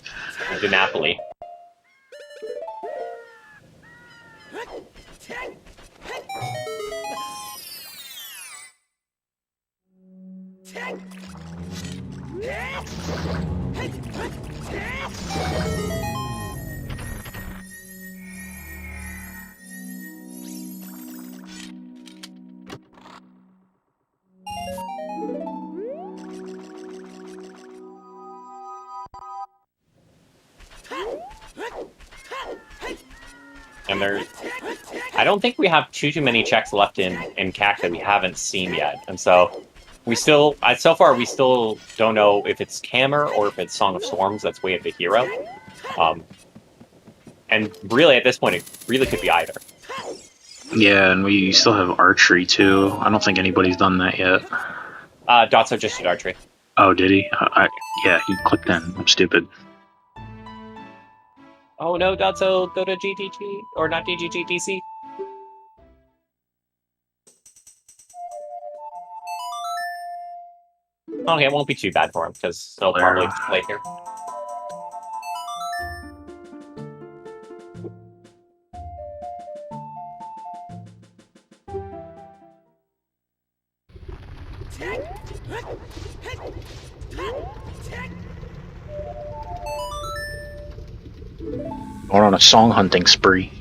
And I don't think we have too many checks left in CAC that we haven't seen yet, and so so far we still don't know if it's Keymakr or if it's Song of Storms that's Way of the Hero. And really, at this point, it really could be either. Yeah, and we still have archery too. I don't think anybody's done that yet. Dotzo just did archery. Oh, did he? Yeah, he clicked in. I'm stupid. Oh no, Dotzo, go to GTG, or not GTG, DC. Okay, it won't be too bad for him, because he'll probably play here. Going on a song hunting spree.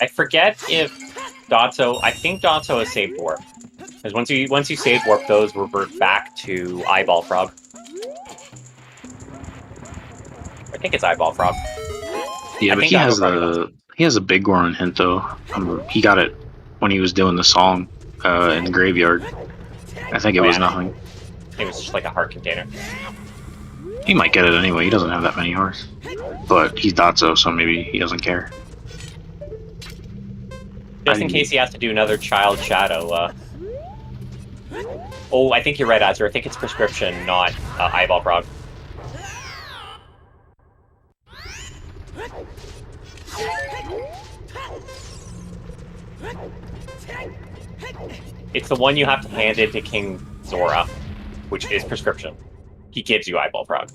I forget if Dotzo. I think Dotzo has saved warp, because once you save warp, those revert back to Eyeball Frog. I think it's Eyeball Frog. Yeah, but he has a big Goron hint though. He got it when he was doing the song in the graveyard. I think it was nothing. It was just like a heart container. He might get it anyway. He doesn't have that many hearts. But he's dotzo, so maybe he doesn't care. Just in case he has to do another child shadow. Oh, I think you're right, Azure. I think it's prescription, not eyeball prog. It's the one you have to hand in to King Zora, which is prescription. He gives you eyeball prog.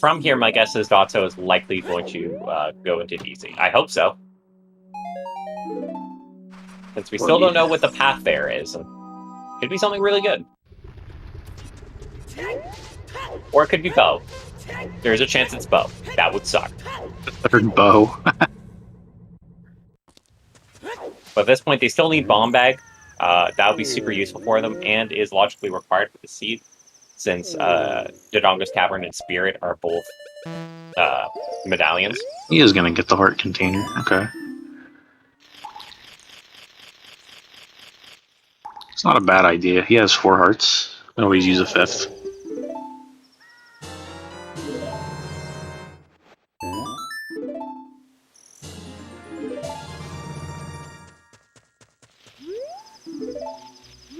From here, my guess is Dotzo is likely going to go into DC. I hope so. Since we still don't know what the path there is. And could be something really good. Or it could be bow. There's a chance it's bow. That would suck. The third bow. But at this point, they still need Bomb Bag. That would be super useful for them, and is logically required for the seed, since Dodongo's Cavern and Spirit are both medallions. He is going to get the heart container. Okay. It's not a bad idea. He has 4 hearts. Can always use a 5th.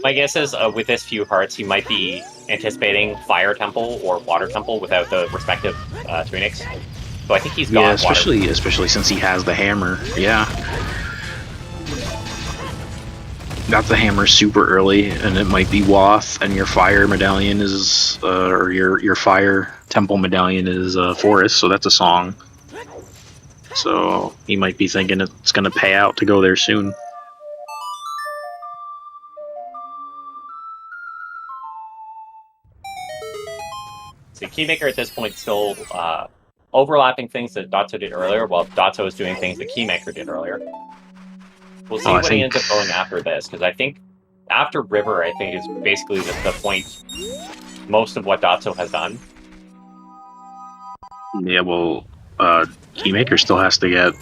My guess is with this few hearts, he might be anticipating Fire Temple or Water Temple without the respective tunics. So I think he's got especially since he has the hammer. Yeah. Got the hammer super early, and it might be Wath, and your fire medallion is, or your fire temple medallion is Forest, so that's a song. So he might be thinking it's going to pay out to go there soon. So keymakr at this point still overlapping things that Dotzo did earlier, while Dotzo is doing things that keymakr did earlier. We'll see what he ends up going after this, because I think after River, I think is basically the point most of what Dotzo has done. Yeah, well, keymakr still has to get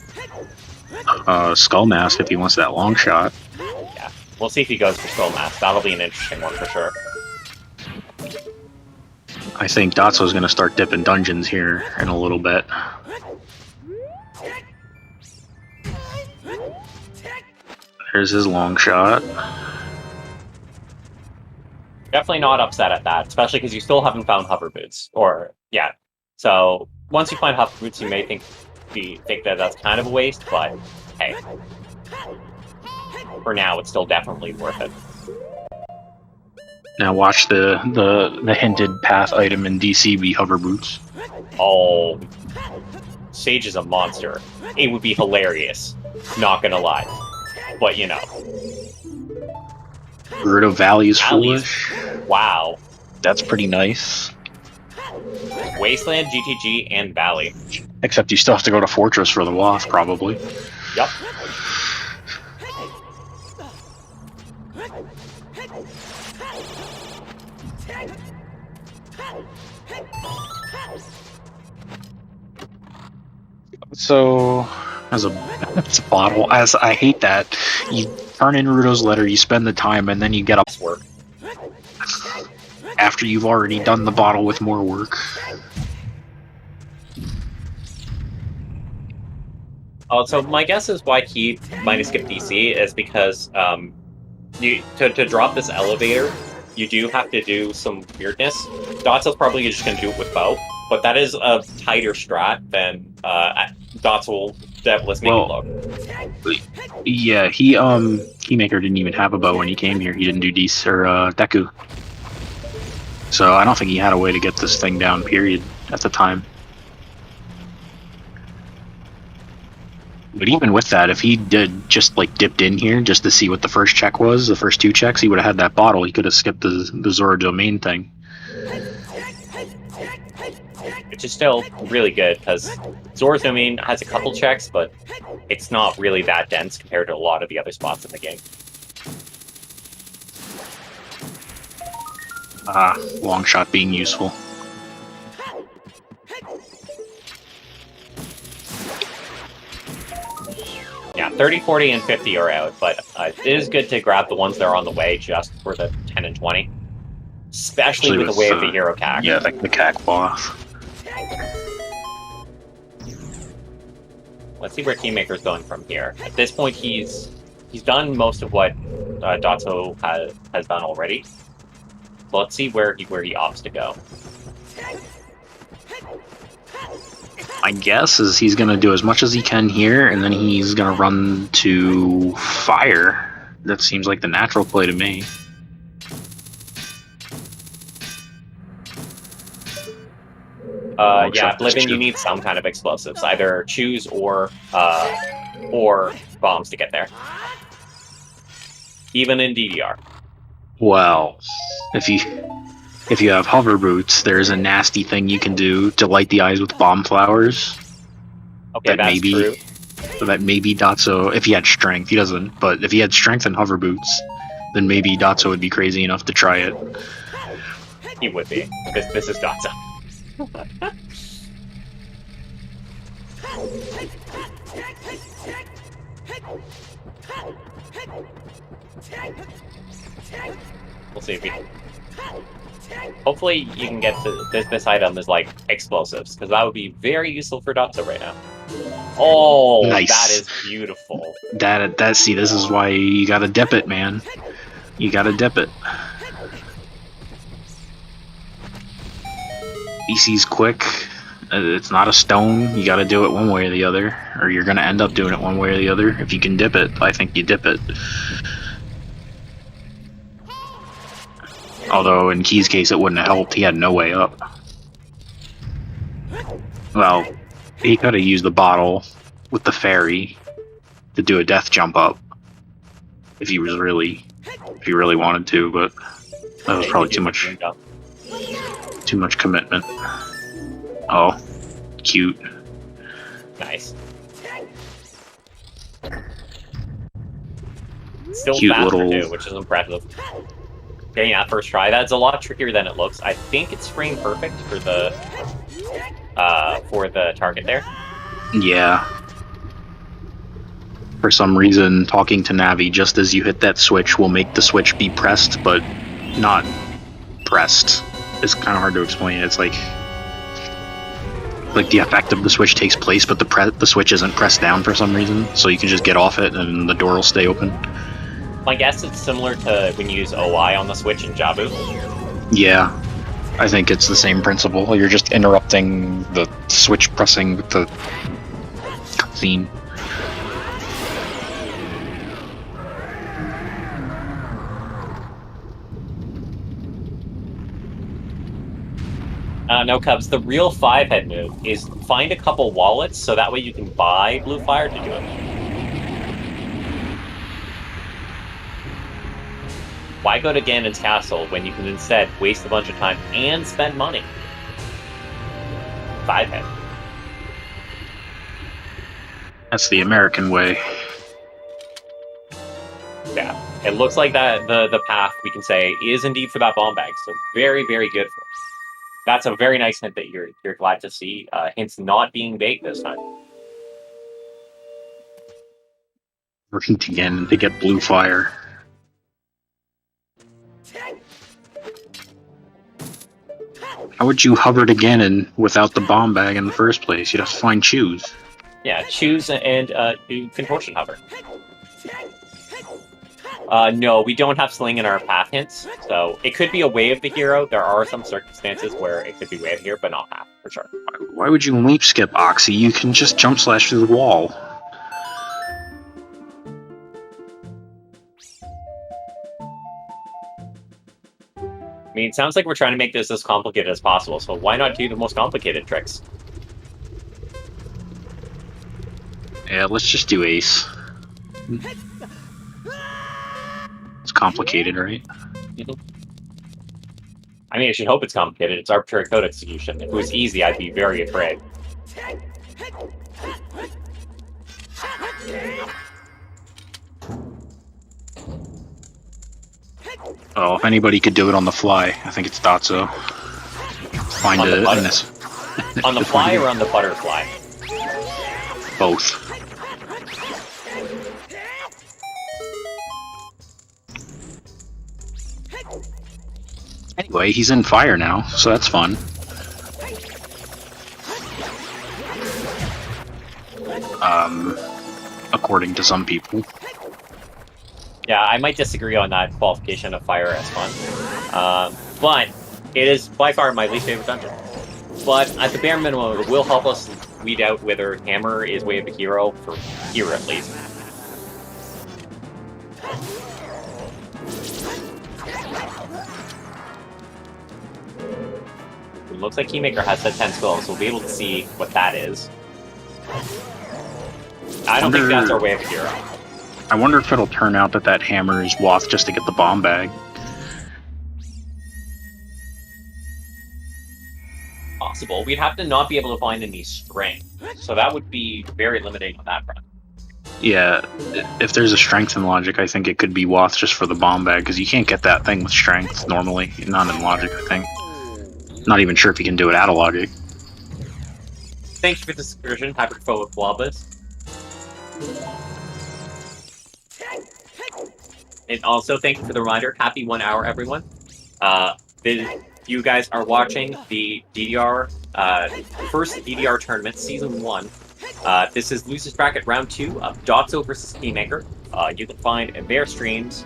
Skull Mask if he wants that long shot. Yeah, we'll see if he goes for Skull Mask. That'll be an interesting one for sure. I think Dotzo's going to start dipping dungeons here in a little bit. There's his long shot. Definitely not upset at that, especially because you still haven't found hover boots. Or, yeah. So, once you find hover boots, you may think that that's kind of a waste, but hey. For now, it's still definitely worth it. Now watch the hinted path item in DC be hover boots. Oh, Sage is a monster. It would be hilarious. Not gonna lie. But, you know. Gerudo Valley is foolish. Wow. That's pretty nice. Wasteland, GTG, and Valley. Except you still have to go to Fortress for the Wath, probably. Yep. So, as a bottle, I hate that. You turn in Rudo's letter, you spend the time, and then you get up work. After you've already done the bottle with more work. So my guess is why he might have skipped DC is because to drop this elevator, you do have to do some weirdness. Dotzo's probably just going to do it with bow, but that is a tighter strat than Dotzo Devilish make it look. Yeah, keymakr didn't even have a bow when he came here. He didn't do DC or Deku. So I don't think he had a way to get this thing down, period, at the time. But even with that, if he did just like dipped in here just to see what the first check was, the first 2 checks, he would have had that bottle. He could have skipped the Zora domain thing. which is still really good because Zora's Domain has a couple checks, but it's not really that dense compared to a lot of the other spots in the game. Long shot being useful. Yeah, 30, 40, and 50 are out, but it is good to grab the ones that are on the way just for the 10 and 20. Especially with the way of the hero CAC. Yeah, like the CAC boss. Let's see where Keymaker's going from here. At this point, he's done most of what Dotzo has done already. So let's see where he opts to go. My guess is he's gonna do as much as he can here, and then he's gonna run to fire. That seems like the natural play to me. Yeah, Living, you need some kind of explosives. Either choose or bombs to get there. Even in DDR. Well, if you have hover boots, there's a nasty thing you can do to light the eyes with bomb flowers. Okay, that's true. So that maybe Dotzo, if he had strength, he doesn't, but if he had strength and hover boots, then maybe Dotzo would be crazy enough to try it. He would be. This is Dotzo. We'll see if we... Hopefully you can get to this item is like explosives, because that would be very useful for Dotzo right now. Oh, nice. That is beautiful. See, this is why you gotta dip it, man. You gotta dip it. BC's quick. It's not a stone. You gotta do it one way or the other, or you're gonna end up doing it one way or the other. If you can dip it, I think you dip it. Although, in Key's case, it wouldn't have helped. He had no way up. Well, he could have used the bottle with the fairy to do a death jump up. If he really wanted to, but that was probably too much commitment. Oh, cute. Nice. Still Cute faster little... too, which is impressive. Getting that first try, that's a lot trickier than it looks. I think it's frame perfect for the target there. Yeah. For some reason, talking to Navi just as you hit that switch will make the switch be pressed, but not pressed. It's kind of hard to explain. It's like the effect of the switch takes place, but the switch isn't pressed down for some reason, so you can just get off it and the door will stay open. My guess it's similar to when you use OI on the Switch in Jabu. Yeah, I think it's the same principle. You're just interrupting the switch pressing with the cutscene. No, Cubs, the real 5-head move is find a couple wallets so that way you can buy Blue Fire to do it. Why go to Ganon's castle when you can instead waste a bunch of time and spend money? 5-head. That's the American way. Yeah, it looks like that the path, we can say, is indeed for that bomb bag. So very, very good for us. That's a very nice hint that you're glad to see. Hints not being baked this time. Working again to get Blue Fire. How would you hover to Ganon without the bomb bag in the first place? You'd have to find Choose. Yeah, choose and do contortion hover. No, we don't have sling in our path hints, so it could be a way of the hero. There are some circumstances where it could be way of here, but not path, for sure. Why would you leap skip Oxy? You can just jump slash through the wall. I mean, it sounds like we're trying to make this as complicated as possible, so why not do the most complicated tricks? Yeah, let's just do Ace. It's complicated, right? I mean, I should hope it's complicated. It's arbitrary code execution. If it was easy, I'd be very afraid. Oh, if anybody could do it on the fly, I think it's Dotzo. Find On the it butter- in this. On the fly or on the butterfly? Both. Anyway, he's in fire now, so that's fun. According to some people. Yeah, I might disagree on that qualification of fire as fun. But it is by far my least favorite dungeon. But at the bare minimum, it will help us weed out whether Hammer is Way of the Hero, for here at least. It looks like Keymakr has that 10 skull, so we'll be able to see what that is. I don't think that's our Way of the Hero. I wonder if it'll turn out that that hammer is Wath just to get the bomb bag. Possible. We'd have to not be able to find any strength, so that would be very limiting on that front. Yeah, if there's a strength in logic, I think it could be Wath just for the bomb bag, because you can't get that thing with strength normally, not in logic, I think. Not even sure if you can do it out of logic. Thank you for the subscription, Hyperphobic Blobus. And also, thank you for the reminder. Happy 1 hour, everyone. You guys are watching the DDR, first DDR tournament, Season 1. This is Losers Bracket Round 2 of Dotzo versus Keymakr. You can find in their streams.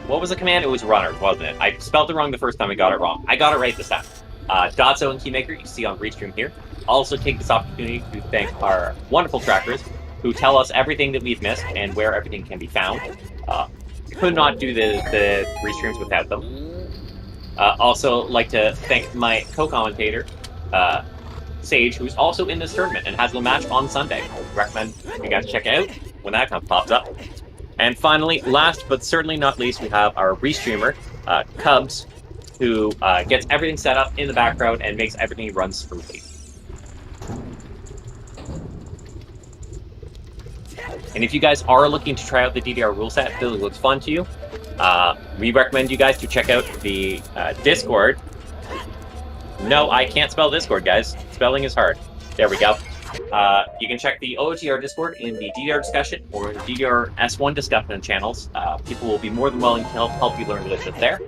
What was the command? It was runners, wasn't it? I spelled it wrong the first time I got it wrong. I got it right this time. Dotzo and Keymakr, you see on Restream here. Also take this opportunity to thank our wonderful trackers who tell us everything that we've missed and where everything can be found. Could not do the restreams without them. Also like to thank my co-commentator, Sage, who's also in this tournament and has the match on Sunday. I recommend you guys check it out when that pops up. And finally, last but certainly not least, we have our restreamer, Cubs, who gets everything set up in the background and makes everything run smoothly. And if you guys are looking to try out the DDR rule set, if it looks fun to you, we recommend you guys to check out the Discord. No, I can't spell Discord, guys. Spelling is hard. There we go. You can check the OoTR Discord in the DDR discussion or the DDR S1 discussion channels. People will be more than willing to help you learn a little bit there.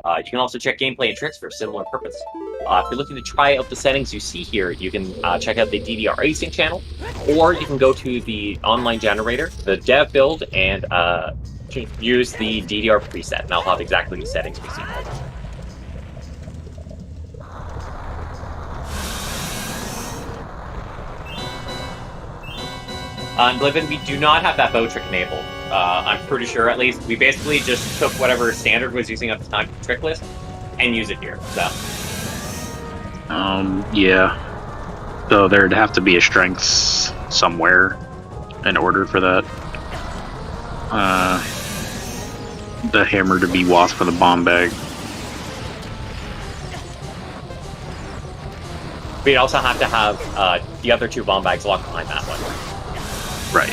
You can also check gameplay and tricks for a similar purpose. If you're looking to try out the settings you see here, you can check out the DDR async channel, or you can go to the online generator, the dev build, and use the DDR preset, and I'll have exactly the settings we see. On Bliven, we do not have that bow trick enabled. I'm pretty sure, at least. We basically just took whatever standard was using at the time for the trick list and use it here. So. Yeah. So there'd have to be a strength somewhere in order for that. The hammer to be Wath for the bomb bag. We'd also have to have the other two bomb bags locked behind that one. Right.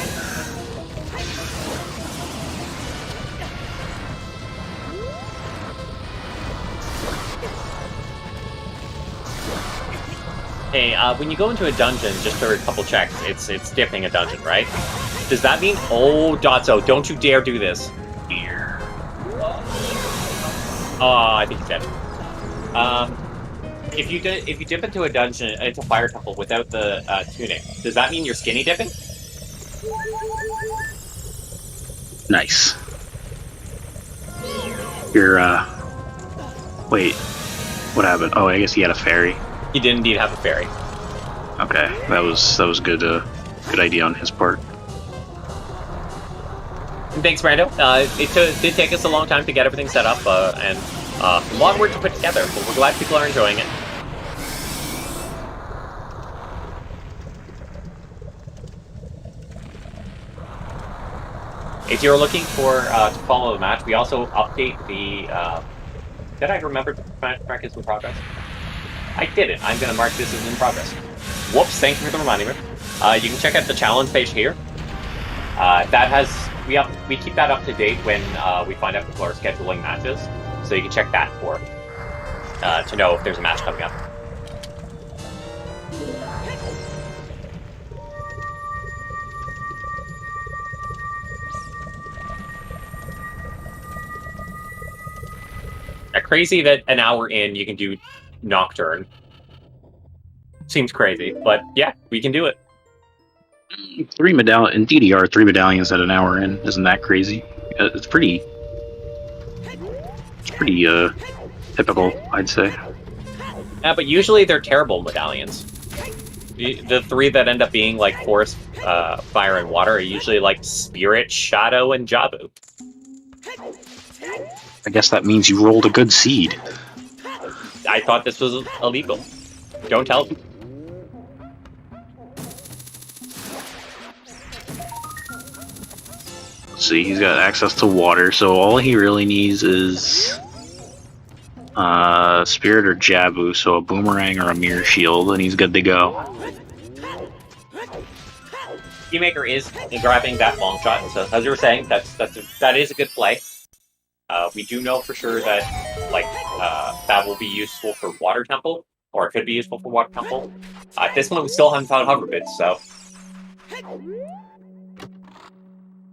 Hey, when you go into a dungeon, just for a couple checks, it's dipping a dungeon, right? Does that mean... Oh, Dotzo, don't you dare do this. Here. Oh, I think he's dead. If you dip into a dungeon, into Fire Temple without the tunic, does that mean you're skinny dipping? Nice. You're, wait. What happened? Oh, I guess he had a fairy. He did indeed have a fairy. Okay, that was good. Good idea on his part. And thanks, Brando. It did take us a long time to get everything set up, and a lot of work to put together, but we're glad people are enjoying it. If you're looking for to follow the match, we also update the Did I remember to mark this in progress? I didn't. I'm going to mark this as in progress. Whoops, thank you for reminding me. You can check out the challenge page here. That has we keep that up to date when we find out people are scheduling matches, so you can check that for to know if there's a match coming up. Crazy that an hour in you can do Nocturne. Seems crazy, but yeah, we can do it. 3 medallion in DDR, 3 medallions at an hour in. Isn't that crazy? It's pretty typical, I'd say. Yeah, but usually they're terrible medallions. The 3 that end up being like Forest, Fire, and Water are usually like Spirit, Shadow, and Jabu. I guess that means you rolled a good seed. I thought this was illegal. Don't tell me. Let's see, he's got access to water, so all he really needs is Spirit or Jabu, so a Boomerang or a Mirror Shield, and he's good to go. Keymakr is grabbing that long shot, so as you were saying, that is a good play. We do know for sure that that will be useful for Water Temple, or it could be useful for Water Temple. At this point, we still haven't found Hover Bits, so...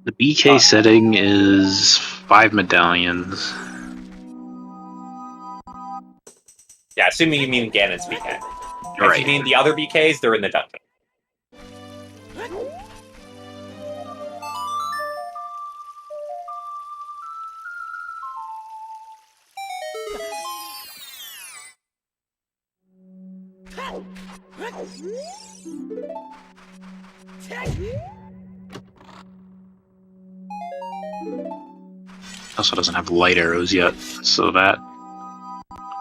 The BK setting is 5 medallions. Yeah, assuming you mean Ganon's BK. Right. If you mean the other BKs, they're in the dungeon. Also doesn't have light arrows yet, so that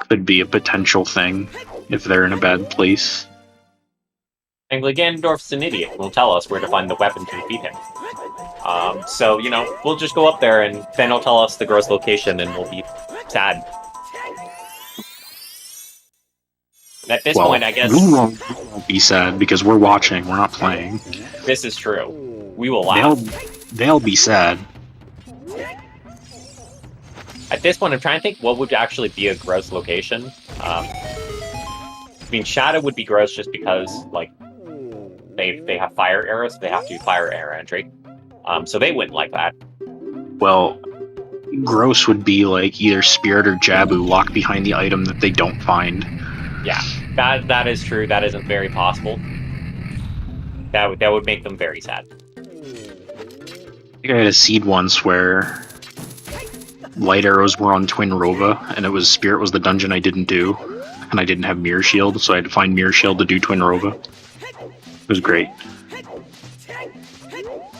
could be a potential thing if they're in a bad place. And Ganondorf's an idiot. He'll tell us where to find the weapon to defeat him. So, you know, we'll just go up there and then he'll tell us the gross location and we'll be sad. And at this point, I guess... We won't be sad because we're watching, we're not playing. This is true. We will laugh. They'll be sad. At this point, I'm trying to think what would actually be a gross location. I mean, Shadow would be gross just because, like, they have fire arrows, so they have to do fire arrow entry. So they wouldn't like that. Well, gross would be, like, either Spirit or Jabu locked behind the item that they don't find. Yeah, that is true. That isn't very possible. That would make them very sad. I think I had a seed once where light arrows were on Twin Rova, and it was Spirit was the dungeon I didn't do, and I didn't have Mirror Shield, so I had to find Mirror Shield to do Twin Rova. It was great.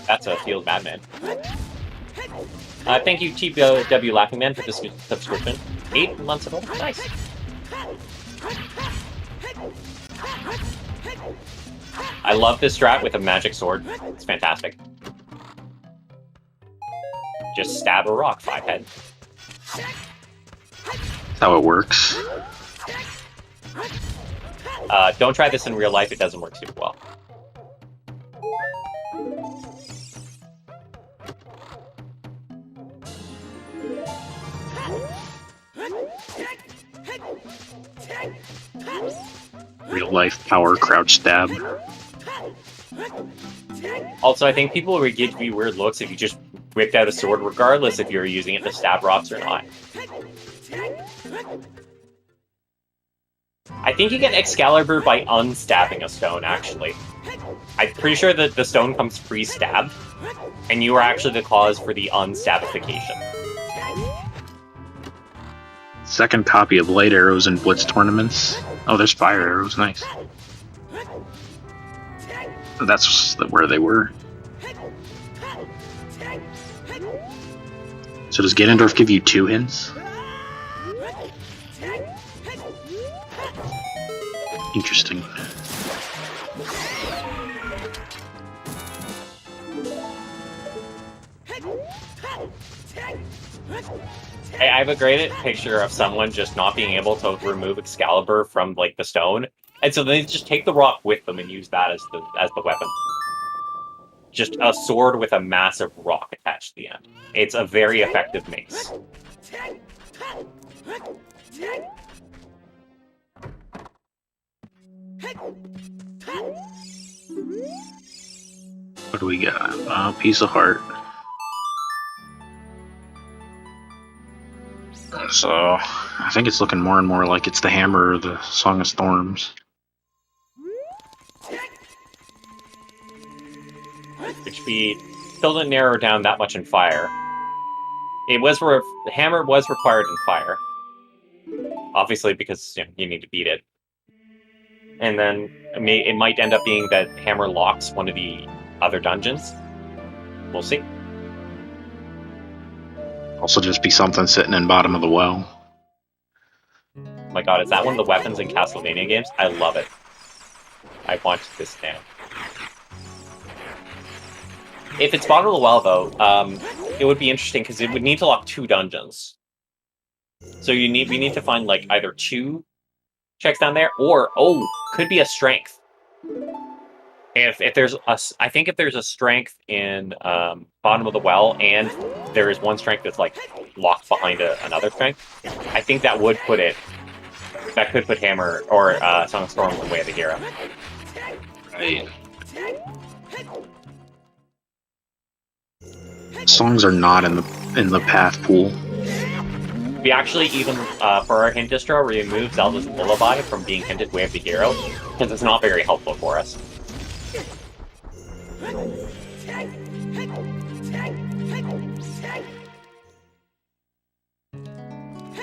That's a field madman. Thank you, TW Laughing Man, for this subscription. 8 months ago. Nice. I love this strat with a magic sword. It's fantastic. Just stab a rock 5 head. That's how it works. Don't try this in real life, it doesn't work super well. Real life power crouch stab. Also, I think people would give you weird looks if you just whipped out a sword, regardless if you're using it to stab rocks or not. I think you get Excalibur by unstabbing a stone, actually. I'm pretty sure that the stone comes pre-stabbed, and you are actually the cause for the unstabification. Second copy of light arrows in Blitz tournaments. Oh, there's fire arrows, nice. That's where they were. So does Ganondorf give you 2 hints? Interesting. I have a great picture of someone just not being able to remove Excalibur from like the stone, and so they just take the rock with them and use that as the weapon. Just a sword with a massive rock attached to the end. It's a very effective mace. What do we got? Piece of heart. So, I think it's looking more and more like it's the hammer or the Song of Storms. Which we still didn't narrow down that much in fire. The hammer was required in fire. Obviously, because you need to beat it. And then it might end up being that hammer locks one of the other dungeons. We'll see. Also just be something sitting in bottom of the well. Oh my god, is that one of the weapons in Castlevania games? I love it. I want this now. If it's bottom of the well, though, it would be interesting because it would need to lock 2 dungeons. So we need to find like either 2 checks down there, or could be a strength. If there's I think if there's a strength in bottom of the well, and there is one strength that's like locked behind another strength, I think that would put it. That could put Hammer or Song of Storms in the way of the hero. Right. Songs are not in the path pool. We actually even for our hint distro removed Zelda's Lullaby from being hinted way of the hero because it's not very helpful for us.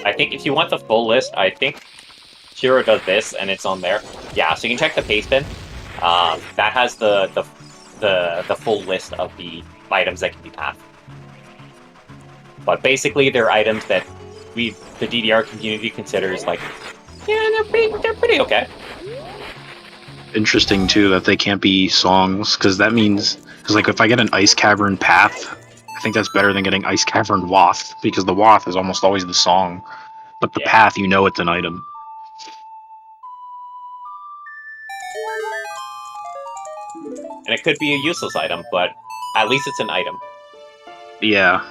I think if you want the full list, I think Shiro does this and it's on there. Yeah, so you can check the paste bin. That has the full list of the items that can be pathed. But basically, they're items that the DDR community considers like, yeah, they're pretty okay. Interesting too that they can't be songs, because that means like if I get an Ice Cavern Path, I think that's better than getting Ice Cavern Waft, because the Waft is almost always the song, but the Path, you know, it's an item. And it could be a useless item, but at least it's an item. Yeah.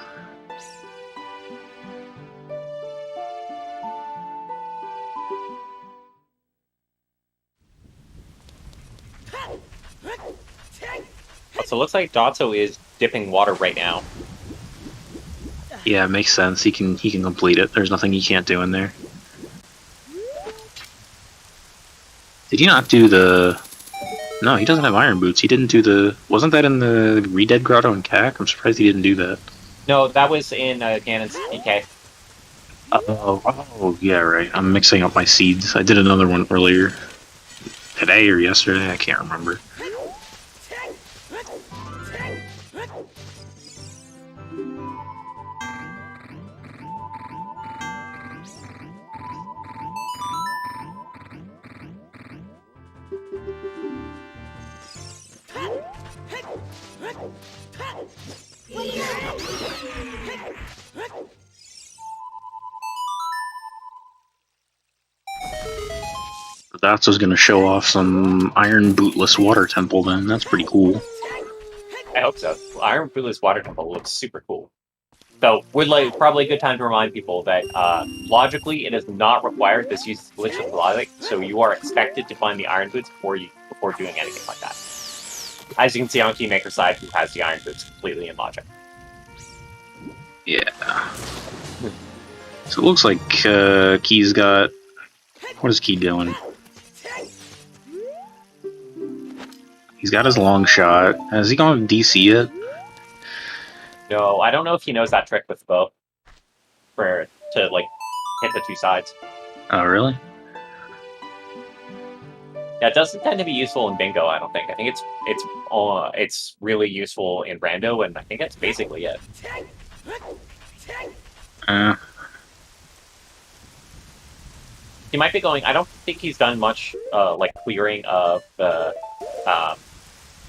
So it looks like Dotzo is dipping water right now. Yeah, it makes sense. He can complete it. There's nothing he can't do in there. Did he not do the... No, he doesn't have iron boots. He didn't do the... Wasn't that in the Redead Grotto in CAC? I'm surprised he didn't do that. No, that was in Ganon's DK. Oh, yeah, right. I'm mixing up my seeds. I did another one earlier. Today or yesterday, I can't remember. That's what's gonna show off some Iron Bootless Water Temple then. That's pretty cool. I hope so. Iron Bootless Water Temple looks super cool. So, probably a good time to remind people that logically it is not required. This uses glitchless logic, so you are expected to find the Iron Boots before doing anything like that. As you can see on keymakr side, who has the Iron Boots completely in logic. Yeah. So it looks like Key's got... What is Key doing? He's got his long shot. Has he gone to DC yet? No, I don't know if he knows that trick with the bow. To like hit the 2 sides. Oh, really? Yeah, it doesn't tend to be useful in bingo, I don't think. I think it's really useful in rando, and I think that's basically it. He might be going... I don't think he's done much like clearing of the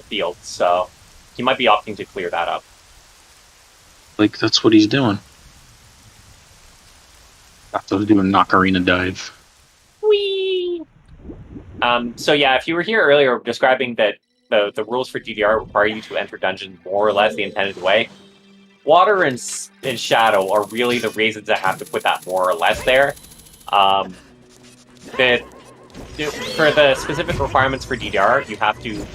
field, so he might be opting to clear that up. Like, that's what he's doing. Dotzo's doing Ocarina Dive. Whee! So yeah, if you were here earlier describing that the rules for DDR require you to enter dungeons more or less the intended way, water and shadow are really the reasons I have to put that more or less there. For the specific requirements for DDR, you have to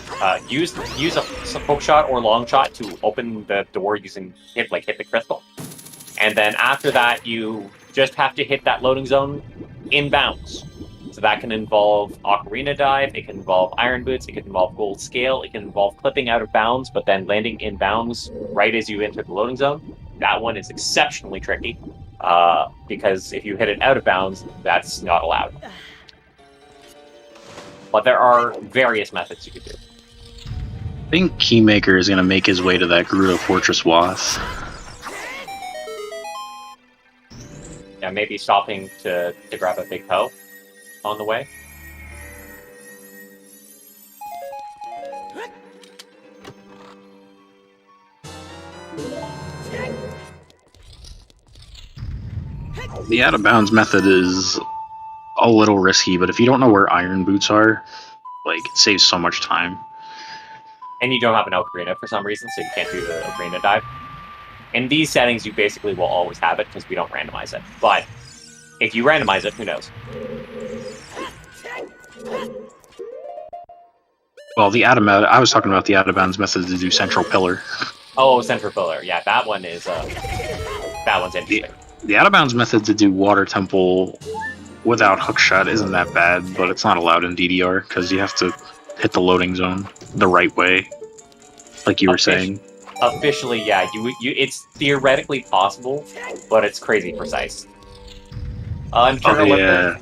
use a poke shot or long shot to open the door using hit the crystal, and then after that you just have to hit that loading zone inbounds. So that can involve Ocarina Dive, it can involve Iron Boots, it can involve Gold Scale, it can involve clipping out of bounds, but then landing in bounds right as you enter the loading zone. That one is exceptionally tricky, because if you hit it out of bounds, that's not allowed. But there are various methods you could do. I think Keymakr is going to make his way to that Gerudo Fortress Wath. Yeah, maybe stopping to grab a big hoe on the way. The out of bounds method is a little risky, but if you don't know where Iron Boots are, like, it saves so much time. And you don't have an ocarina for some reason, so you can't do the ocarina dive. In these settings, you basically will always have it because we don't randomize it. But if you randomize it, who knows? Well, I was talking about the out of bounds method to do Central Pillar. Oh, Central Pillar. Yeah, that one is that one's interesting. The out of bounds method to do Water Temple without hookshot isn't that bad, but it's not allowed in DDR because you have to hit the loading zone the right way, like you were saying. Officially, yeah, it's theoretically possible, but it's crazy precise. That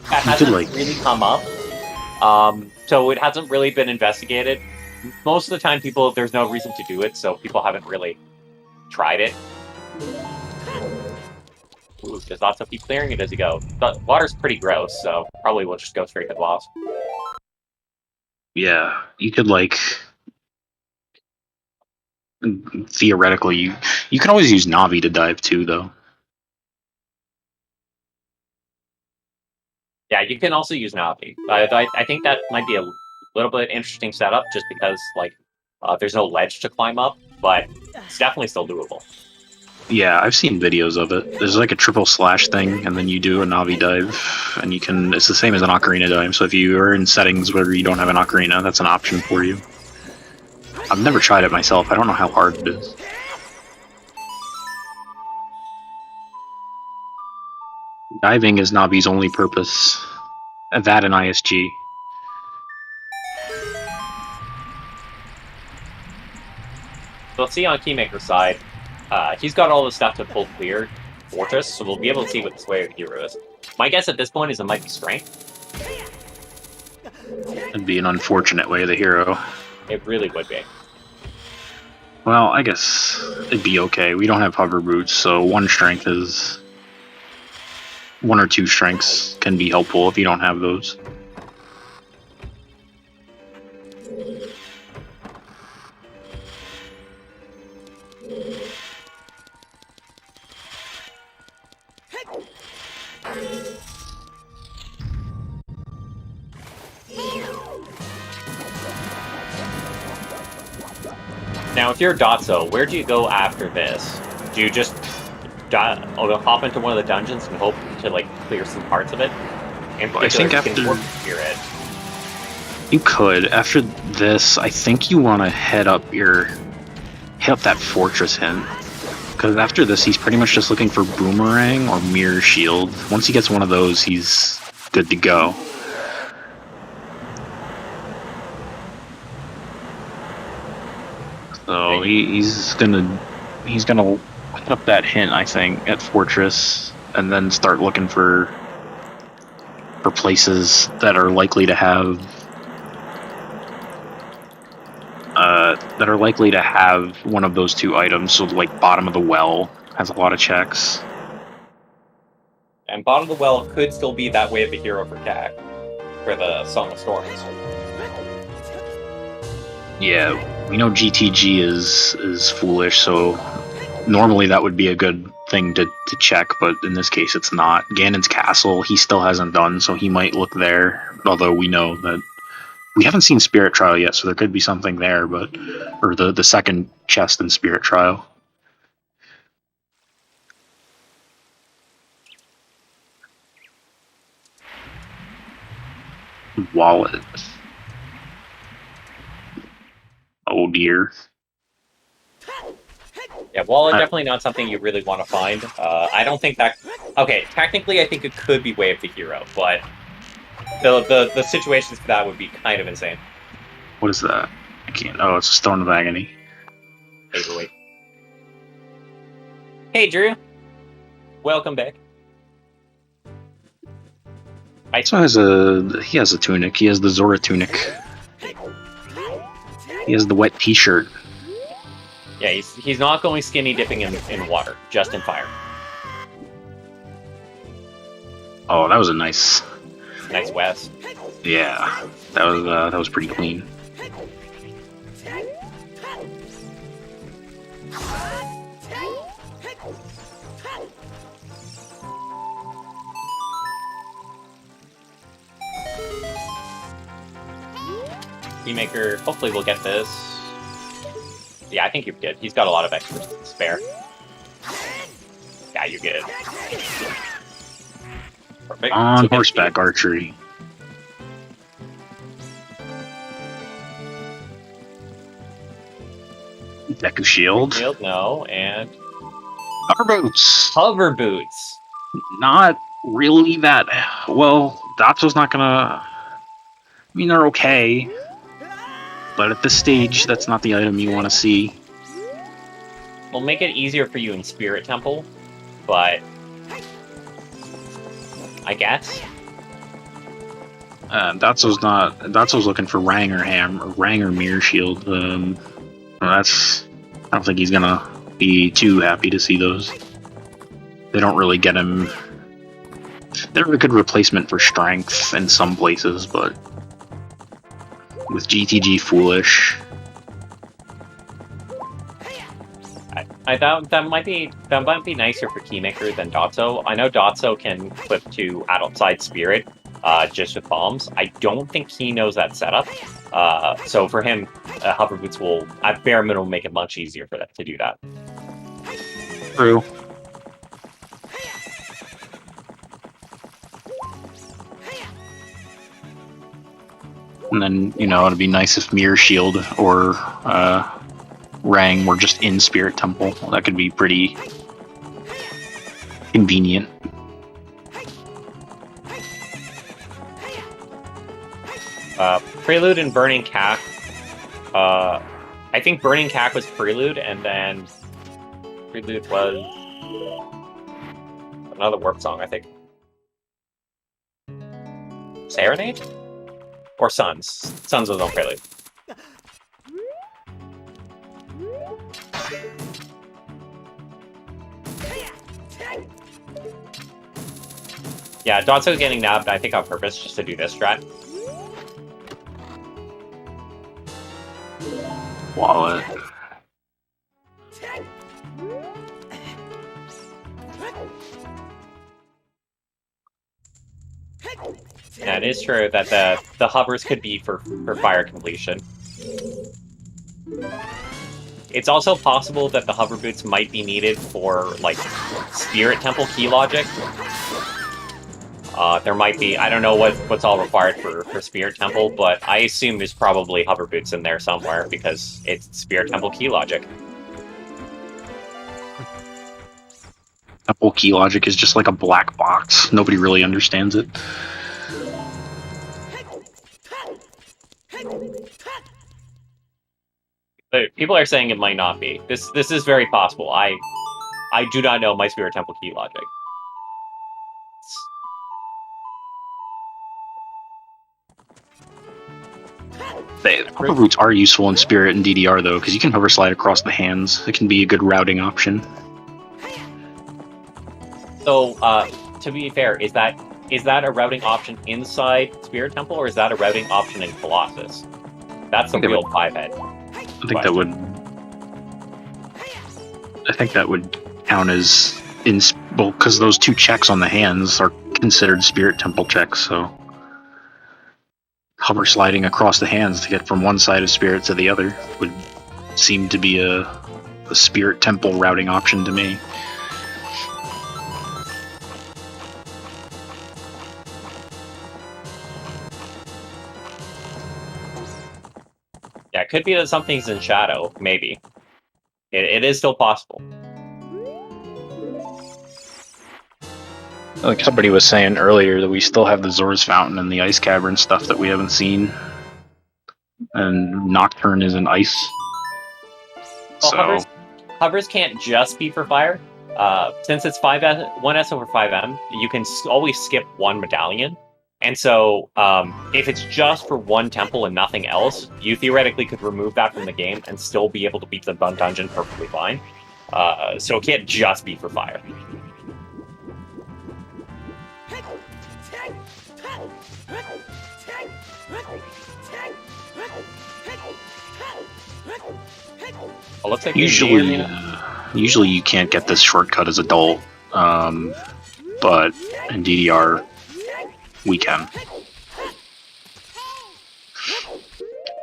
hasn't really come up, so it hasn't really been investigated. Most of the time, there's no reason to do it, so people haven't really tried it. Ooh, does Dotzo keep clearing it as he goes? The water's pretty gross, so probably we'll just go straight to the boss. Yeah, you could, like, theoretically, you can always use Navi to dive too, though. Yeah, you can also use Navi. I think that might be a little bit interesting setup, just because there's no ledge to climb up, but it's definitely still doable. Yeah, I've seen videos of it. There's like a triple slash thing, and then you do a Navi dive, and it's the same as an Ocarina dive, so if you are in settings where you don't have an Ocarina, that's an option for you. I've never tried it myself, I don't know how hard it is. Diving is Navi's only purpose. That and ISG. So let's see on Keymaker's side. He's got all the stuff to pull clear Fortress, so we'll be able to see what this way of the hero is. My guess at this point is it might be Strength. It'd be an unfortunate way of the hero. It really would be. Well, I guess it'd be okay. We don't have hover boots, so one or two strengths can be helpful if you don't have those. Now, if you're Dotzo, where do you go after this? Do you just hop into one of the dungeons and hope to clear some parts of it? I think you could. After this, I think you want to hit up that fortress hint. Because after this, he's pretty much just looking for Boomerang or Mirror Shield. Once he gets one of those, he's good to go. So he's gonna hit up that hint, I think, at Fortress, and then start looking for places that are likely to have one of those two items. So like bottom of the well has a lot of checks. And bottom of the well could still be that way of the hero for CAC, for the Song of Storms. Yeah, we know GTG is foolish, so normally that would be a good thing to check, but in this case it's not. Ganon's castle, he still hasn't done, so he might look there, although we know that we haven't seen Spirit Trial yet, so there could be something there, but or the second chest in Spirit Trial. Wallet. Oh dear. Yeah, wallet definitely not something you really want to find. I don't think that. Okay, technically, I think it could be Way of the Hero, but the situations for that would be kind of insane. What is that? I can't. Oh, it's a Stone of Agony. Paperweight. Hey, Drew. Welcome back. So he has a tunic. He has the Zora tunic. He has the wet T-shirt. Yeah, he's not going skinny dipping in water, just in fire. Oh, that was a nice West. Yeah, that was pretty clean. Keymakr, hopefully we'll get this. Yeah, I think you're good. He's got a lot of extra spare. Yeah, you're good. Perfect. On horseback archery. Deku shield. Shield, no, and Hover boots. hover boots. Not really that well. Dotzo's not gonna. I mean, they're okay, but at this stage, that's not the item you want to see. We'll make it easier for you in Spirit Temple, but I guess. Dotzo's looking for Rang or Mirror Shield. I don't think he's gonna be too happy to see those. They don't really get him. They're a good replacement for strength in some places, but with GTG Foolish, I thought that might be nicer for Keymakr than Dotzo. I know Dotzo can clip to outside Spirit just with bombs. I don't think he knows that setup. So for him, hover boots will at bare minimum make it much easier for that to do that. True. And then, it'd be nice if Mirror Shield or Rang were just in Spirit Temple. That could be pretty convenient. Prelude and Burning Cack. I think Burning Cack was Prelude, and then Prelude was another Warp Song, I think. Serenade? Or Suns. Suns was on Prelude. Yeah, Dotzo's getting nabbed, I think, on purpose, just to do this strat. Wallet. Yeah, it is true that the hovers could be for fire completion. It's also possible that the hover boots might be needed for, like, Spirit Temple key logic. There might be, I don't know what's all required for Spirit Temple, but I assume there's probably hover boots in there somewhere because it's Spirit Temple key logic. Temple key logic is just like a black box. Nobody really understands it. But people are saying it might not be. This is very possible. I do not know my Spirit Temple key logic. Hover boots are useful in Spirit and DDR though, because you can hover slide across the hands. It can be a good routing option. So, to be fair, is that a routing option inside Spirit Temple, or is that a routing option in Colossus? That's the real 5-head. I think that would. I think that would count as well, because those 2 checks on the hands are considered Spirit Temple checks. So hover sliding across the hands to get from one side of Spirit to the other would seem to be a Spirit Temple routing option to me. Yeah, it could be that something's in shadow, maybe. It is still possible. Like somebody was saying earlier, that we still have the Zora's Fountain and the Ice Cavern stuff that we haven't seen. And Nocturne is an ice. Well, So hovers can't just be for fire. Since it's 1S over 5M, you can always skip one medallion. And so, if it's just for one temple and nothing else, you theoretically could remove that from the game and still be able to beat the dungeon perfectly fine. So it can't just be for fire. Well, looks like usually you can't get this shortcut as adult, but in DDR we can.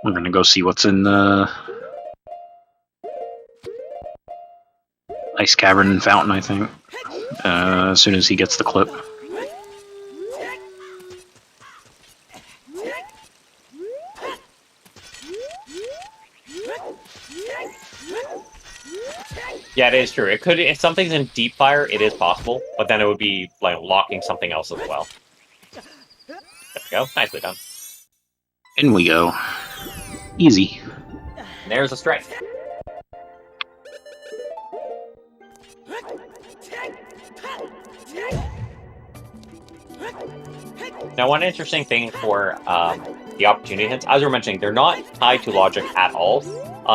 We're gonna go see what's in the Ice Cavern and Fountain, I think, as soon as he gets the clip. Yeah, it is true. It could, if something's in deep fire, it is possible, but then it would be like locking something else as well. There we go. Nicely done. In we go. Easy. And there's a strike. Now, one interesting thing for the opportunity hints, as we were mentioning, they're not tied to logic at all.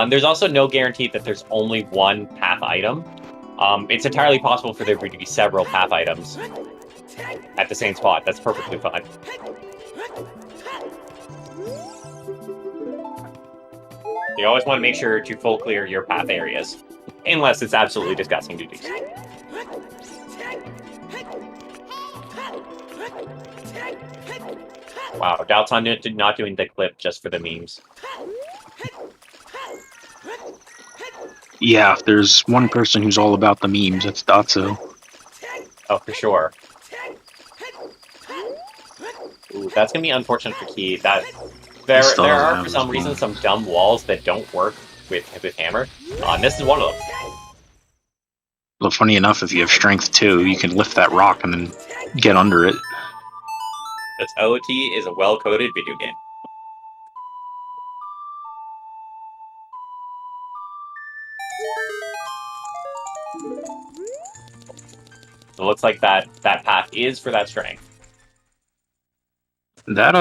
There's also no guarantee that there's only one path item. It's entirely possible for there to be several path items at the same spot. That's perfectly fine. You always want to make sure to full clear your path areas, unless it's absolutely disgusting to do so. Wow, doubts on not doing the clip just for the memes. Yeah, if there's one person who's all about the memes, it's Dotzo. Oh, for sure. Ooh, that's gonna be unfortunate for Key. That there are for some reason some dumb walls that don't work with hammer. And this is one of them. Well, funny enough, if you have strength too, you can lift that rock and then get under it. This OOT is a well-coded video game. It looks like that path is for that strength. That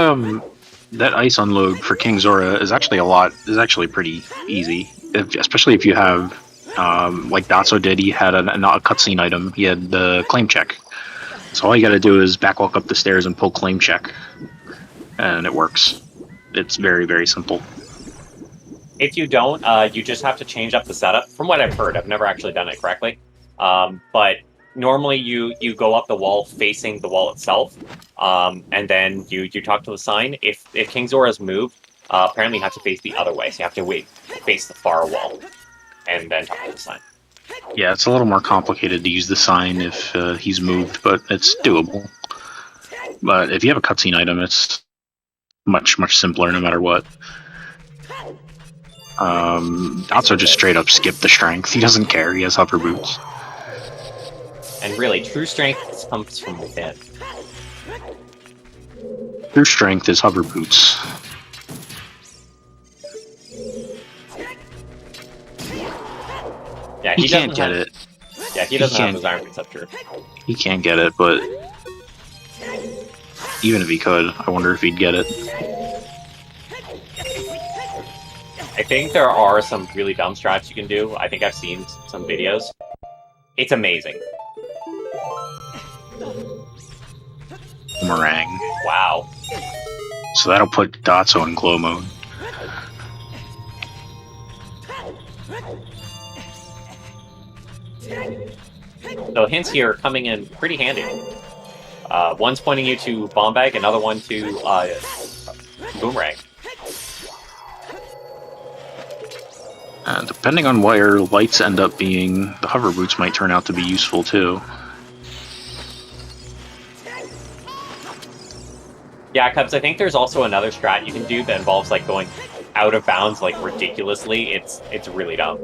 ice unload for King Zora is actually pretty easy, especially if you have like Dotzo did. He had a cutscene item. He had the claim check. So all you got to do is back walk up the stairs and pull claim check, and it works. It's very, very simple. If you don't, you just have to change up the setup. From what I've heard, I've never actually done it correctly. But normally you go up the wall facing the wall itself, and then you talk to the sign. If King Zora's moved, apparently you have to face the other way. So you have to face the far wall, and then talk to the sign. Yeah, it's a little more complicated to use the sign if he's moved, but it's doable. But if you have a cutscene item, it's much, much simpler no matter what. Dotzo just straight up skipped the strength. He doesn't care. He has hover boots. And really, true strength comes from within. True strength is hover boots. Yeah, he can't get it. Yeah, he doesn't have his iron preceptor. He can't get it, but even if he could, I wonder if he'd get it. I think there are some really dumb strats you can do. I think I've seen some videos. It's amazing. Meringue. Wow. So that'll put Dotzo in glow mode. So hints here coming in pretty handy. One's pointing you to bomb bag, another one to boomerang. Depending on where lights end up being, the hover boots might turn out to be useful too. Yeah, Cubs, I think there's also another strat you can do that involves like going out of bounds like ridiculously. It's really dumb.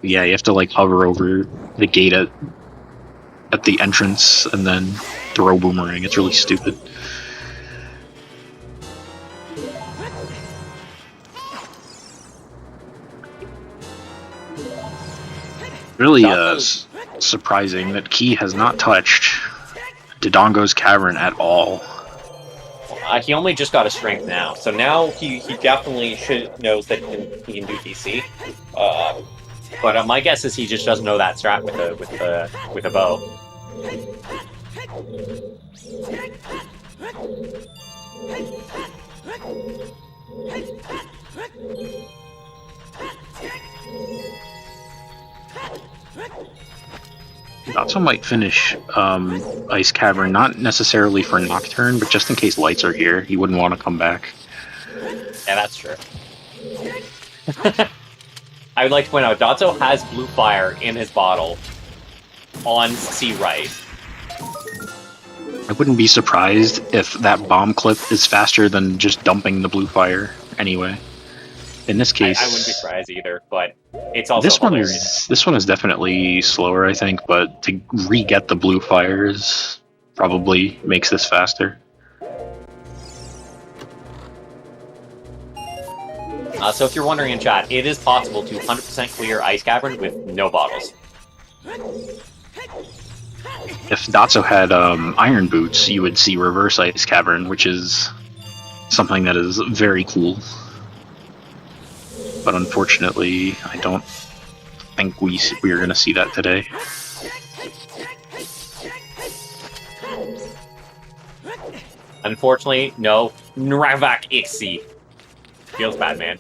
Yeah, you have to like hover over the gate at the entrance and then throw boomerang. It's really stupid. Really surprising that Key has not touched Dodongo's Cavern at all. He only just got a strength now, so now he definitely knows that he can do DC. But my guess is he just doesn't know that strat with a bow. Dotzo might finish Ice Cavern, not necessarily for Nocturne, but just in case lights are here. He wouldn't want to come back. Yeah, that's true. I would like to point out, Dotzo has blue fire in his bottle on C right. I wouldn't be surprised if that bomb clip is faster than just dumping the blue fire anyway. In this case, I wouldn't be surprised either, but it's also this one is definitely slower, I think, but to re-get the blue fires probably makes this faster. So if you're wondering in chat, it is possible to 100% clear Ice Cavern with no bottles. If Dotzo had iron boots, you would see reverse Ice Cavern, which is something that is very cool. But unfortunately, I don't think we are going to see that today. Unfortunately, no. Nravak Ixi. Feels bad, man.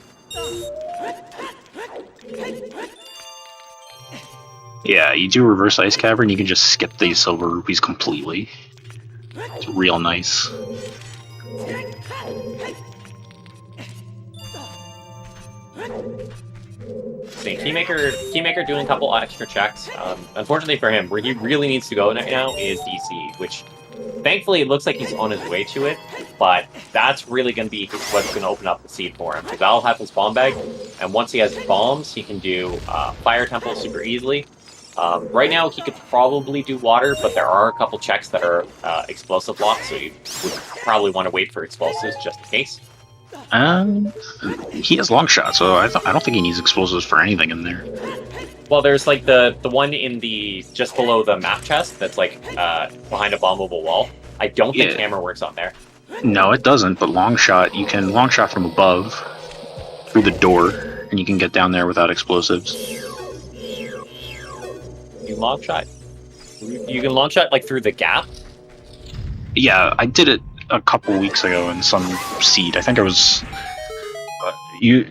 Yeah, you do reverse Ice Cavern, you can just skip these silver rupees completely. It's real nice. See, keymakr doing a couple extra checks. Unfortunately for him, where he really needs to go right now is DC, which thankfully it looks like he's on his way to it, but that's really going to be what's going to open up the seed for him, because that'll have his bomb bag, and once he has bombs, he can do Fire Temple super easily. Right now, he could probably do water, but there are a couple checks that are explosive blocks, so you would probably want to wait for explosives just in case. He has long shot, so I don't think he needs explosives for anything in there. Well, there's like the one in the just below the map chest that's like behind a bombable wall. I don't think hammer works on there. No, it doesn't. But long shot, you can long shot from above through the door, and you can get down there without explosives. You long shot. You can long shot like through the gap. Yeah, I did it a couple weeks ago in some seed. I think it was you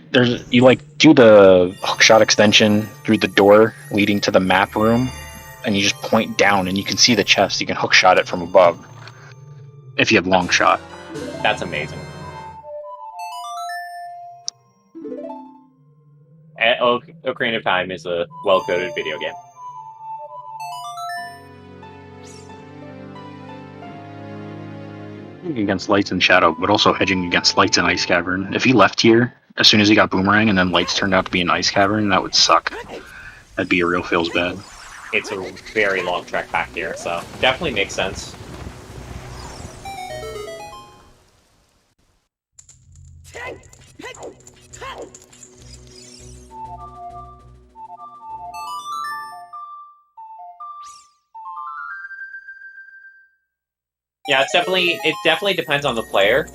like do the hookshot extension through the door leading to the map room, and you just point down and you can see the chest. You can hookshot it from above if you have long shot. That's amazing. Ocarina of Time is a well-coded video game. Against lights and shadow, but also hedging against lights and Ice Cavern. If he left here as soon as he got boomerang and then lights turned out to be an Ice Cavern, that would suck. That'd be a real feels bad. It's a very long trek back here, so definitely makes sense. Yeah, it definitely depends on the player.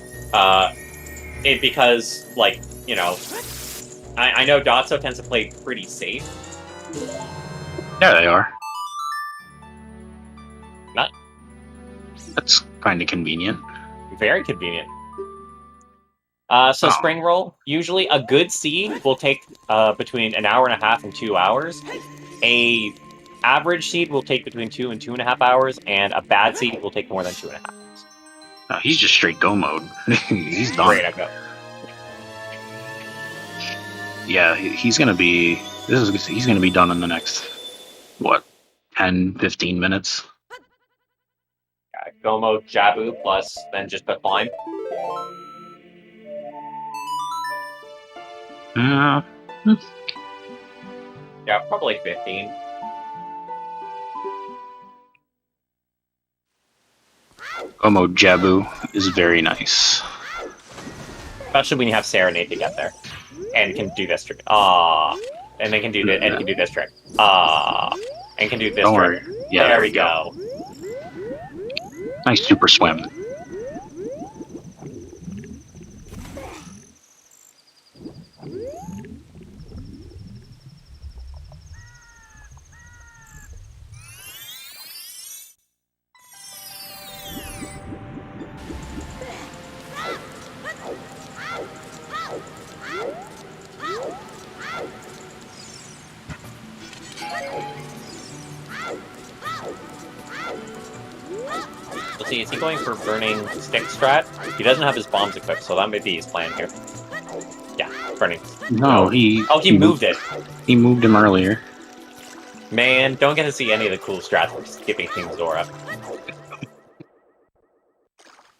Because, like, you know, I know Dotzo tends to play pretty safe. Yeah, they are. Not. That's kind of convenient. Very convenient. Spring roll, usually a good seed will take between an hour and a half and 2 hours. A average seed will take between 2 and 2.5 hours, and a bad seed will take more than 2.5 hours. Oh, he's just straight go mode. He's done. Great echo. Yeah, he's gonna be. He's gonna be done in the next what, 10, 15 minutes. Yeah, go mode Jabu plus then just put climb. Yeah, probably 15. Go mode Jabu is very nice. Especially when you have Serenade to get there. And can do this trick. Ah. And they can do this, and can do this trick. Ah. And can do this Don't trick. worry. Yeah, there we go. Nice super swim. Let's see, is he going for burning stick strat? He doesn't have his bombs equipped, so that may be his plan here. Yeah, burning. No, he. Oh, he moved it. He moved him earlier. Man, don't get to see any of the cool strats for skipping King Zora.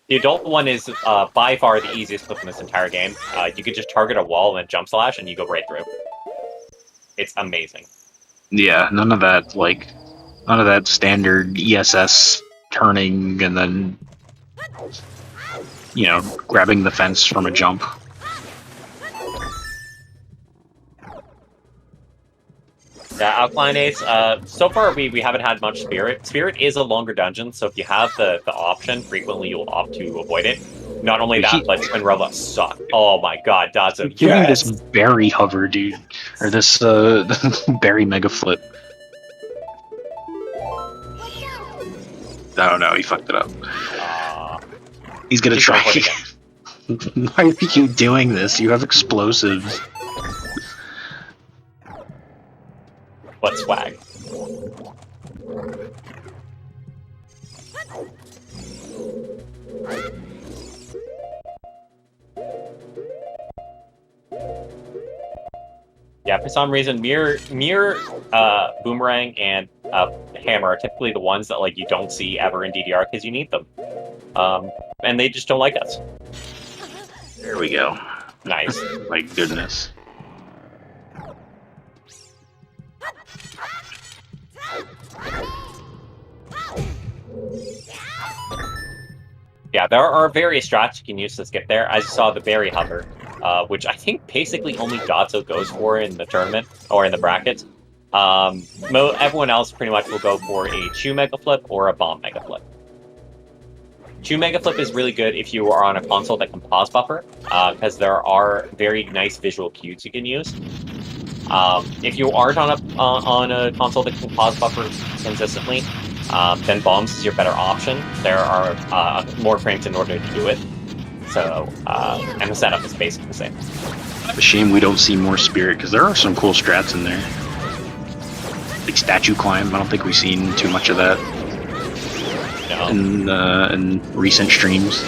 The adult one is by far the easiest flip in this entire game. You could just target a wall and then jump slash, and you go right through. It's amazing. Yeah, none of that standard ESS turning and then, grabbing the fence from a jump. Yeah, Outline-Ace, so far we haven't had much Spirit. Spirit is a longer dungeon, so if you have the option, frequently you'll opt to avoid it. Not only that, but Twin robots suck. Oh my god, dotzo, Give me yes! this berry hover, dude. Or this berry mega flip. Oh no, he fucked it up. He's gonna try. Why are you doing this? You have explosives. What swag? Yeah, for some reason, mirror, boomerang, and hammer are typically the ones that you don't see ever in DDR because you need them, and they just don't like us. There we go. Nice. My goodness. Yeah, there are various strats you can use to skip there. I saw the berry hover, which I think basically only dotzo goes for in the tournament, or in the brackets. Everyone else pretty much will go for a Chew Mega Flip or a Bomb Mega Flip. Chew Mega Flip is really good if you are on a console that can pause buffer, because there are very nice visual cues you can use. If you aren't on a console that can pause buffer consistently, then bombs is your better option. There are more frames in order to do it. So, and the setup is basically the same. A shame we don't see more Spirit, because there are some cool strats in there. Like Statue Climb, I don't think we've seen too much of that in recent streams.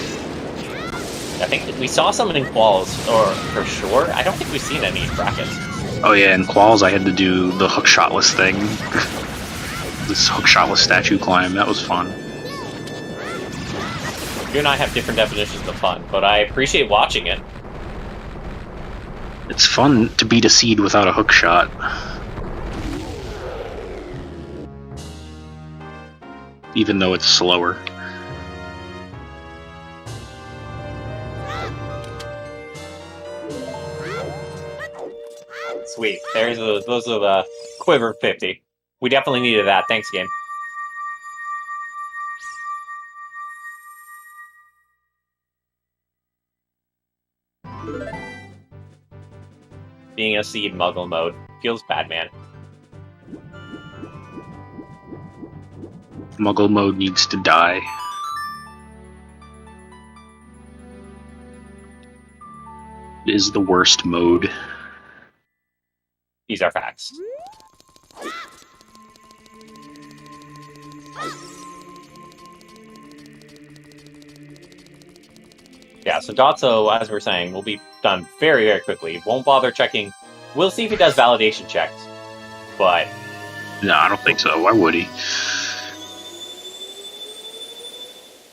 I think we saw some in Quals, or for sure. I don't think we've seen any in brackets. Oh yeah, in Quals I had to do the hookshotless thing. This hookshotless Statue Climb, that was fun. You and I have different definitions of fun, but I appreciate watching it. It's fun to beat a seed without a hookshot. Even though it's slower. Sweet. Those are the Quiver 50. We definitely needed that. Thanks, game. Being a seed muggle mode feels bad, man. Muggle mode needs to die. It is the worst mode. These are facts. Yeah, so Dotzo, as we're saying, will be done very, very quickly. Won't bother checking. We'll see if he does validation checks, but... No, I don't think so. Why would he?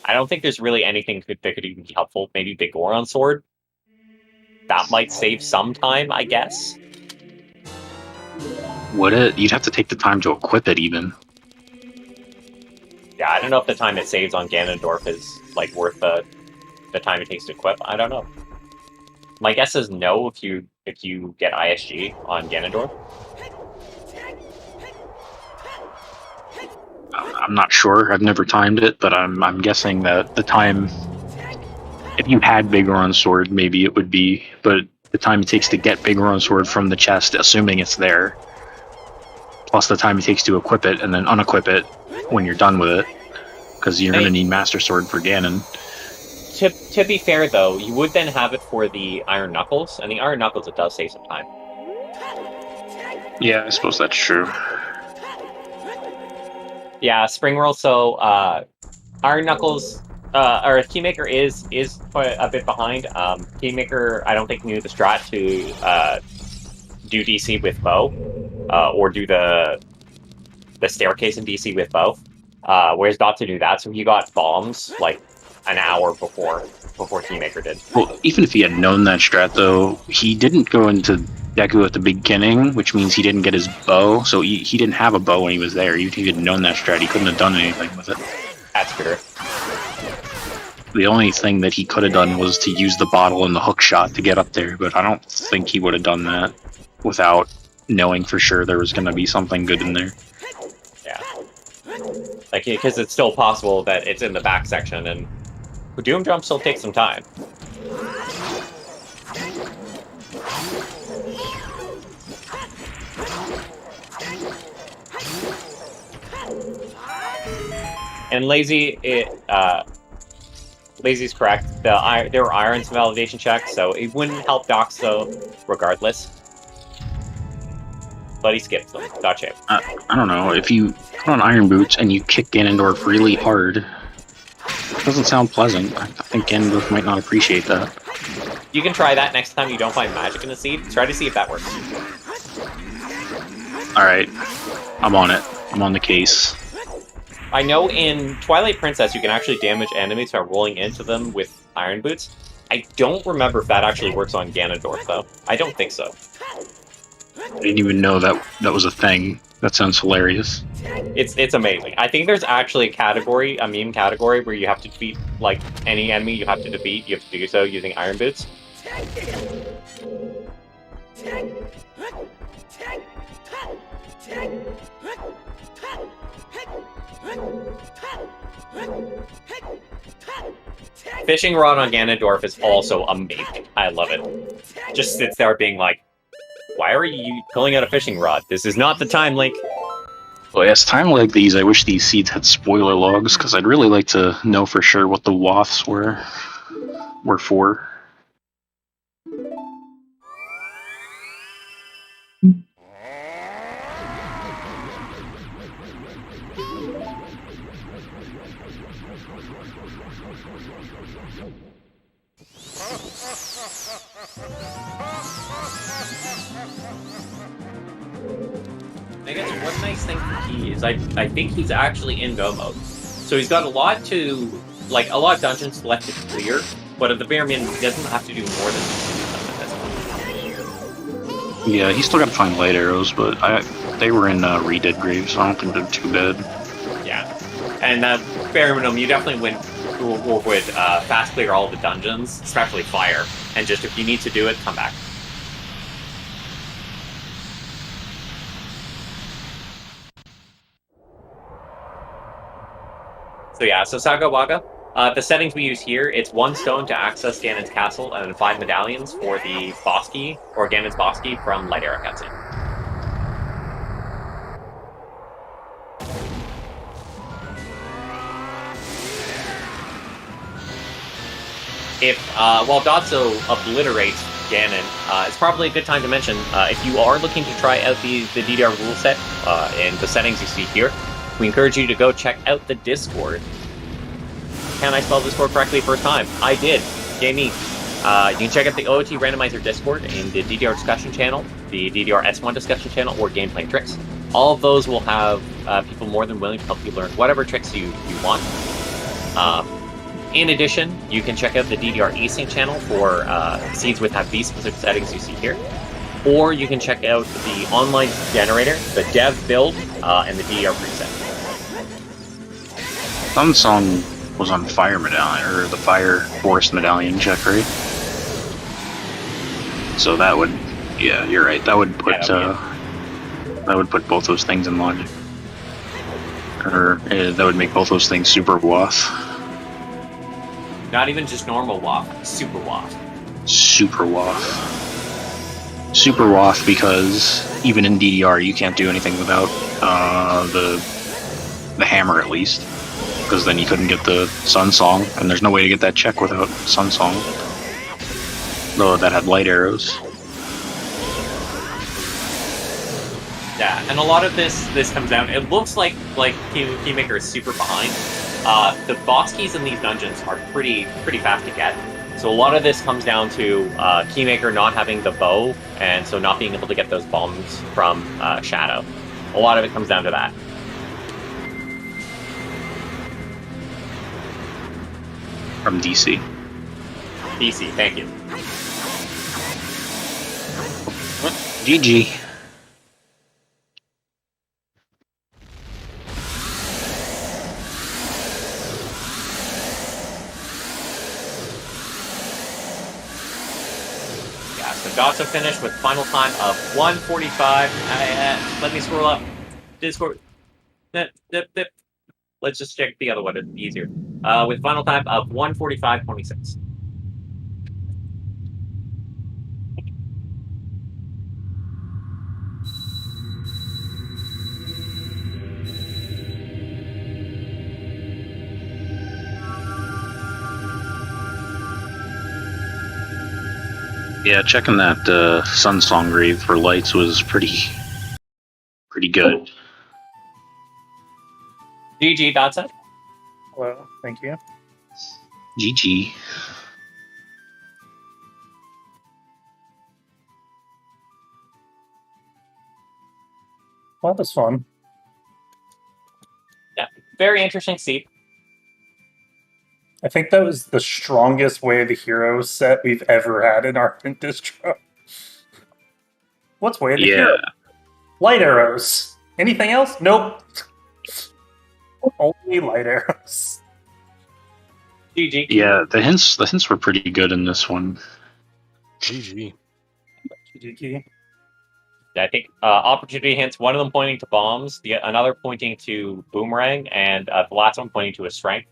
I don't think there's really anything that could even be helpful. Maybe Big Goron Sword? That might save some time, I guess. Would it? You'd have to take the time to equip it, even. Yeah, I don't know if the time it saves on Ganondorf is, like, worth the time it takes to equip. I don't know. My guess is no if you get ISG on Ganondorf. I'm not sure. I've never timed it, but I'm guessing that the time, if you had Big Goron Sword, maybe it would be, but the time it takes to get Big Goron Sword from the chest, assuming it's there, plus the time it takes to equip it and then unequip it when you're done with it, because you're going to need Master Sword for Ganon. To be fair, though, you would then have it for the Iron Knuckles, and the Iron Knuckles, it does save some time. Yeah, I suppose that's true. Yeah, Spring World, so Iron Knuckles, or keymakr is quite a bit behind. Keymakr, I don't think knew the strat to do DC with bow, or do the staircase in DC with bow. Whereas Dotzo knew that, so he got bombs, like, an hour before keymakr did. Well, even if he had known that strat, though, he didn't go into Deku at the beginning, which means he didn't get his bow, so he didn't have a bow when he was there. Even if he had known that strat, he couldn't have done anything with it. That's true. The only thing that he could have done was to use the bottle and the hook shot to get up there, but I don't think he would have done that without knowing for sure there was going to be something good in there. Yeah. Like, because it's still possible that it's in the back section, and Doom Jump still takes some time. And Lazy's correct. There were irons validation checks, so it wouldn't help Doxo regardless. But he skipped them. Gotcha. I don't know. If you put on iron boots and you kick Ganondorf really hard, it doesn't sound pleasant. I think Ganondorf might not appreciate that. You can try that next time you don't find magic in the seed. Try to see if that works. Alright. I'm on it. I'm on the case. I know in Twilight Princess you can actually damage enemies by rolling into them with iron boots. I don't remember if that actually works on Ganondorf, though. I don't think so. I didn't even know that was a thing. That sounds hilarious. It's amazing. I think there's actually a meme category where you have to defeat, like, any enemy you have to defeat. You have to do so using iron boots. Fishing rod on Ganondorf is also amazing. I love it. Just sits there being like, why are you pulling out a fishing rod? This is not the time, Link. Well, yes, time like these, I wish these seeds had spoiler logs, because I'd really like to know for sure what the waths were for. I guess one nice thing for Key is I think he's actually in go mode. So he's got a lot of dungeons left to clear, but at the bare minimum, he doesn't have to do more than this. Yeah, he's still got to find light arrows, but they were in Redead Graves, so I don't think they're too bad. Yeah, and bare minimum, you definitely would fast clear all the dungeons, especially fire, and just if you need to do it, come back. So yeah, so Saga Waga. The settings we use here, it's 1 stone to access Ganon's castle, and then 5 medallions for the boss key, or Ganon's boss key from Light Arrow cutscene. While Dotzo obliterates Ganon, it's probably a good time to mention, if you are looking to try out the DDR rule set, and the settings you see here, we encourage you to go check out the Discord. Can I spell Discord correctly first time? I did. Yay me. You can check out the OOT Randomizer Discord in the DDR discussion channel, the DDR S1 discussion channel, or Gameplay Tricks. All of those will have people more than willing to help you learn whatever tricks you want. In addition, you can check out the DDR eSync channel for scenes with these specific settings you see here. Or you can check out the online generator, the dev build, and the DDR preset. Some song was on Fire Medallion, or the Fire Forest Medallion check, right? So that would, yeah, you're right. That would put that would put both those things in logic, or that would make both those things super WAF. Not even just normal WAF, super WAF. Super WAF. Super WAF because even in DDR you can't do anything without the hammer at least, because then you couldn't get the Sun Song, and there's no way to get that check without Sun Song. Though that had light arrows. Yeah, and a lot of this comes down. It looks like keymakr is super behind. The boss keys in these dungeons are pretty fast to get. So a lot of this comes down to keymakr not having the bow, and so not being able to get those bombs from Shadow. A lot of it comes down to that. From DC. DC, thank you. GG. Yeah, so dotzo finished with final time of 1:45. Let me scroll up. Discord. Let's just check the other one. It's easier. With final time of 1:45:26. Yeah, checking that Sun Song grave for lights was pretty good. GG, dotzo. Well, thank you. GG. Well, that was fun. Yeah, very interesting seat. I think that was the strongest Way of the Hero set we've ever had in our distro. What's Way of the Hero? Light arrows. Anything else? Nope. Only light arrows. GG. Yeah, the hints were pretty good in this one. GG. GG. I think opportunity hints, one of them pointing to bombs, another pointing to boomerang, and the last one pointing to a strength.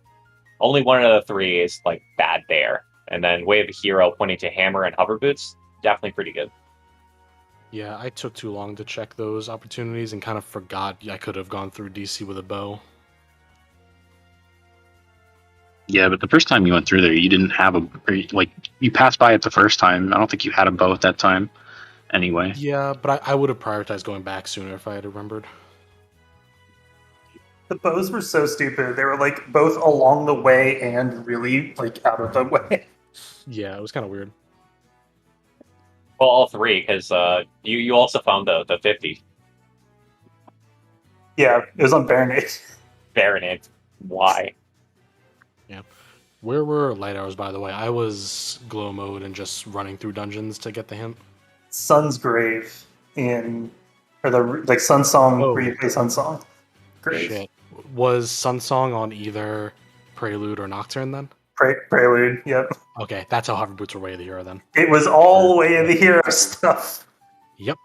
Only one of the three is like bad there. And then Way of the Hero pointing to hammer and hover boots, definitely pretty good. Yeah, I took too long to check those opportunities and kind of forgot I could have gone through DC with a bow. Yeah, but the first time you went through there, you didn't have you passed by it the first time. I don't think you had a bow at that time anyway. Yeah, but I would have prioritized going back sooner if I had remembered. The bows were so stupid. They were like both along the way and really like out of the way. Yeah, it was kind of weird. Well, all three, because you also found the 50. Yeah, it was on Baronade. Baronade. Why? Yeah. Where were light arrows, by the way? I was glow mode and just running through dungeons to get the hint. Sun's Grave or the like Sun Song Oh. where you play Sun Song. Grave. Shit. Was Sunsong on either Prelude or Nocturne then? Prelude, yep. Okay, that's how hover boots were Way of the Hero then. It was all Way of the Hero stuff. Yep.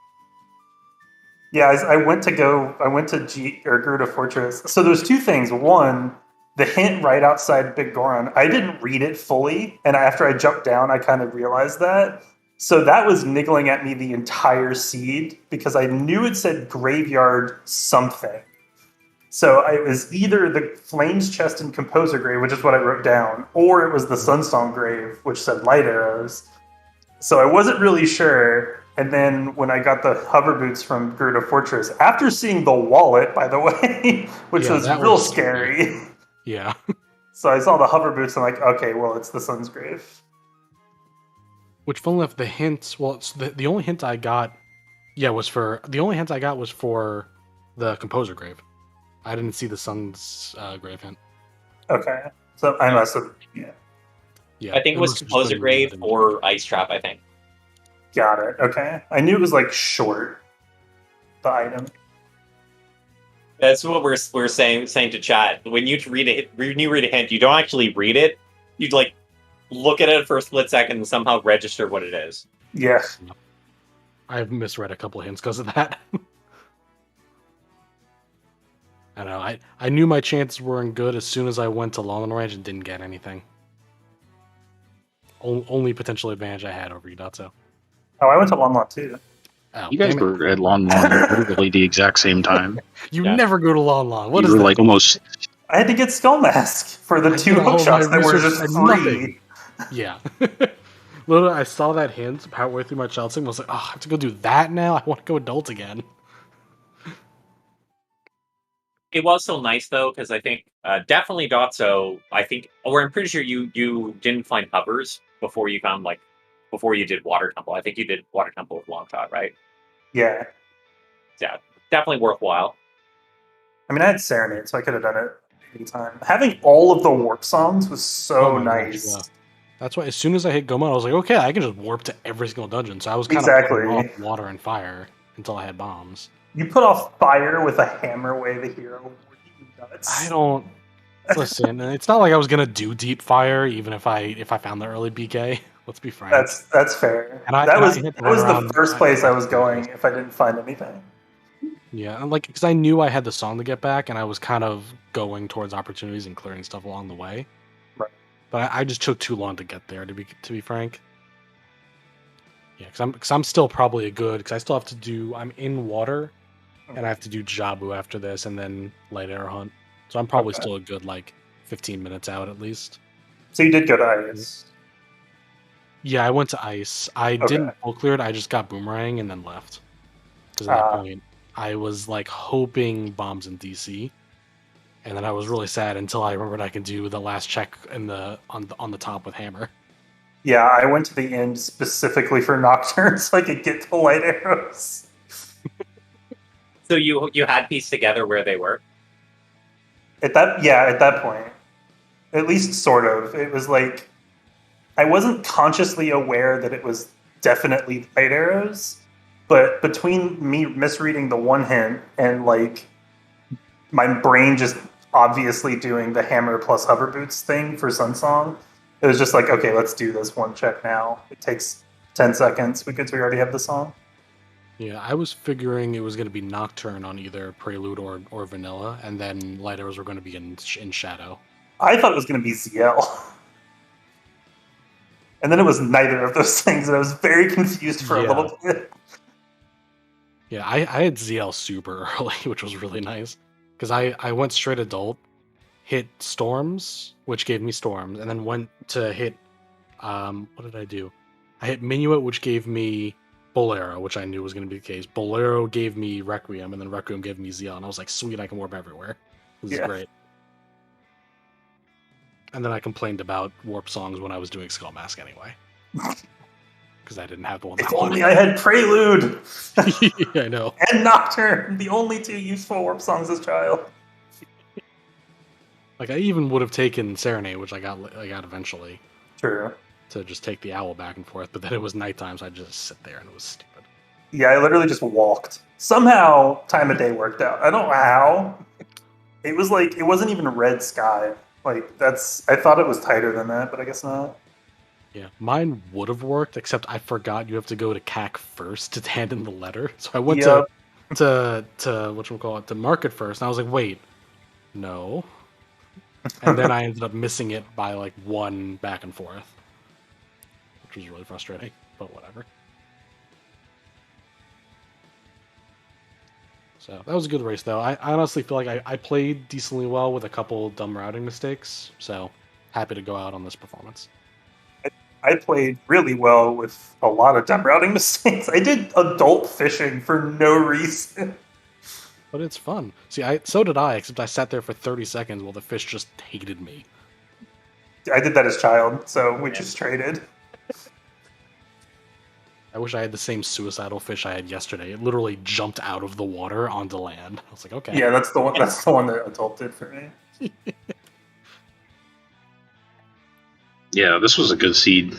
Yeah, I went to Garuda Fortress. So there's two things. One, the hint right outside Big Goron, I didn't read it fully, and after I jumped down, I kind of realized that. So that was niggling at me the entire seed, because I knew it said graveyard something. So it was either the Flames Chest and Composer Grave, which is what I wrote down, or it was the Sunsong Grave, which said light arrows. So I wasn't really sure. And then when I got the hover boots from Gerudo Fortress, after seeing the wallet, by the way, which Yeah, was that real was scary. Yeah. So I saw the hover boots and I'm like, okay, well, it's the Sun's Grave. Which, funnily enough, the hints. Well, the only hint I got, was for the Composer Grave. I didn't see the Sun's Grave hint. Okay. So I must have, Yeah, I think it was must have just Composer been Grave random. or Ice Trap, I think. got it. Okay. I knew it was like short, the item. That's what we're saying to chat. When you read a hint, you don't actually read it. You'd like look at it for a split second and somehow register what it is. Yeah. I've misread a couple of hints because of that. I don't know. I knew my chances weren't good as soon as I went to Longland Ranch and didn't get anything. Only potential advantage I had over you, Dotzo. Oh, I went to Lon Lon too. Oh, You guys damn it. were at Lon Lon at literally the exact same time. You Yeah. never go to Lon Lon. What You is were that? like almost. I had to get Skull Mask for the I two did all hookshots my that were research just and free. nothing. Yeah. Literally, I saw that hint partway through my child signal. I was like, oh, I have to go do that now? I want to go adult again. It was still nice though, because I think definitely Dotso. I'm pretty sure you didn't find hovers before you did Water Temple. I think you did Water Temple with Long Shot, right? Yeah. Yeah, definitely worthwhile. I mean, I had Serenade, so I could have done it anytime. Having all of the warp songs was so Oh my gosh, nice. yeah. That's why as soon as I hit Gomon, I was like, okay, I can just warp to every single dungeon. So I was kind Exactly. of putting off water and fire until I had bombs. You put off fire with a hammer wave a hero. Were you nuts? I don't listen. It's not like I was gonna do deep fire, even if I found the early BK. Let's be frank. That's fair. And I that was hit that was the around- first place I was going if I didn't find anything. Yeah, and like because I knew I had the song to get back, and I was kind of going towards opportunities and clearing stuff along the way. Right. But I just took too long to get there. To be frank. Yeah, because I'm still probably a good because I still have to do. I'm in water, and I have to do Jabu after this, and then light arrow hunt. So I'm probably Okay. still a good like 15 minutes out at least. So you did go to Iris. Yeah, I went to ice. I Okay. didn't full clear it. I just got boomerang and then left. Because at that Ah. point, I was like hoping bombs in DC, and then I was really sad until I remembered I can do the last check on the top with hammer. Yeah, I went to the end specifically for Nocturne so I could get to light arrows. So you had pieced together where they were. At that point. At least sort of. It was like I wasn't consciously aware that it was definitely light arrows, but between me misreading the one hint and like my brain just obviously doing the hammer plus hover boots thing for Sunsong, it was just like, okay, let's do this one check now. It takes 10 seconds because we already have the song. Yeah, I was figuring it was going to be Nocturne on either Prelude or Vanilla, and then light arrows were going to be in Shadow. I thought it was going to be ZL. And then it was neither of those things, and I was very confused for a Yeah. little bit. Yeah, I had ZL super early, which was really nice. Because I went straight adult, hit Storms, which gave me Storms, and then went to hit, what did I do? I hit Minuet, which gave me Bolero, which I knew was going to be the case. Bolero gave me Requiem, and then Requiem gave me ZL, and I was like, sweet, I can warp everywhere. This is Yeah. great. And then I complained about warp songs when I was doing Skull Mask anyway. Because I didn't have the one If that only I had Prelude yeah, I know. and Nocturne, the only two useful warp songs as a child. Like, I even would have taken Serenade, which I got eventually, True. to just take the owl back and forth, but then it was nighttime, so I just sit there, and it was stupid. Yeah, I literally just walked. Somehow, time of day worked out. I don't know how. It was like, it wasn't even red sky. Like, I thought it was tighter than that, but I guess not. Yeah, mine would have worked, except I forgot you have to go to CAC first to hand in the letter. So I went Yep. to to market first, and I was like, wait, no. And then I ended up missing it by like one back and forth, which was really frustrating, but whatever. So that was a good race, though. I honestly feel like I played decently well with a couple dumb routing mistakes, so happy to go out on this performance. I played really well with a lot of dumb routing mistakes. I did adult fishing for no reason. But it's fun. See, so did I, except I sat there for 30 seconds while the fish just hated me. I did that as a child, so we just traded. I wish I had the same suicidal fish I had yesterday. It literally jumped out of the water onto land. I was like, okay. Yeah, that's the one. That's the one that adult did for me. Yeah, this was a good seed.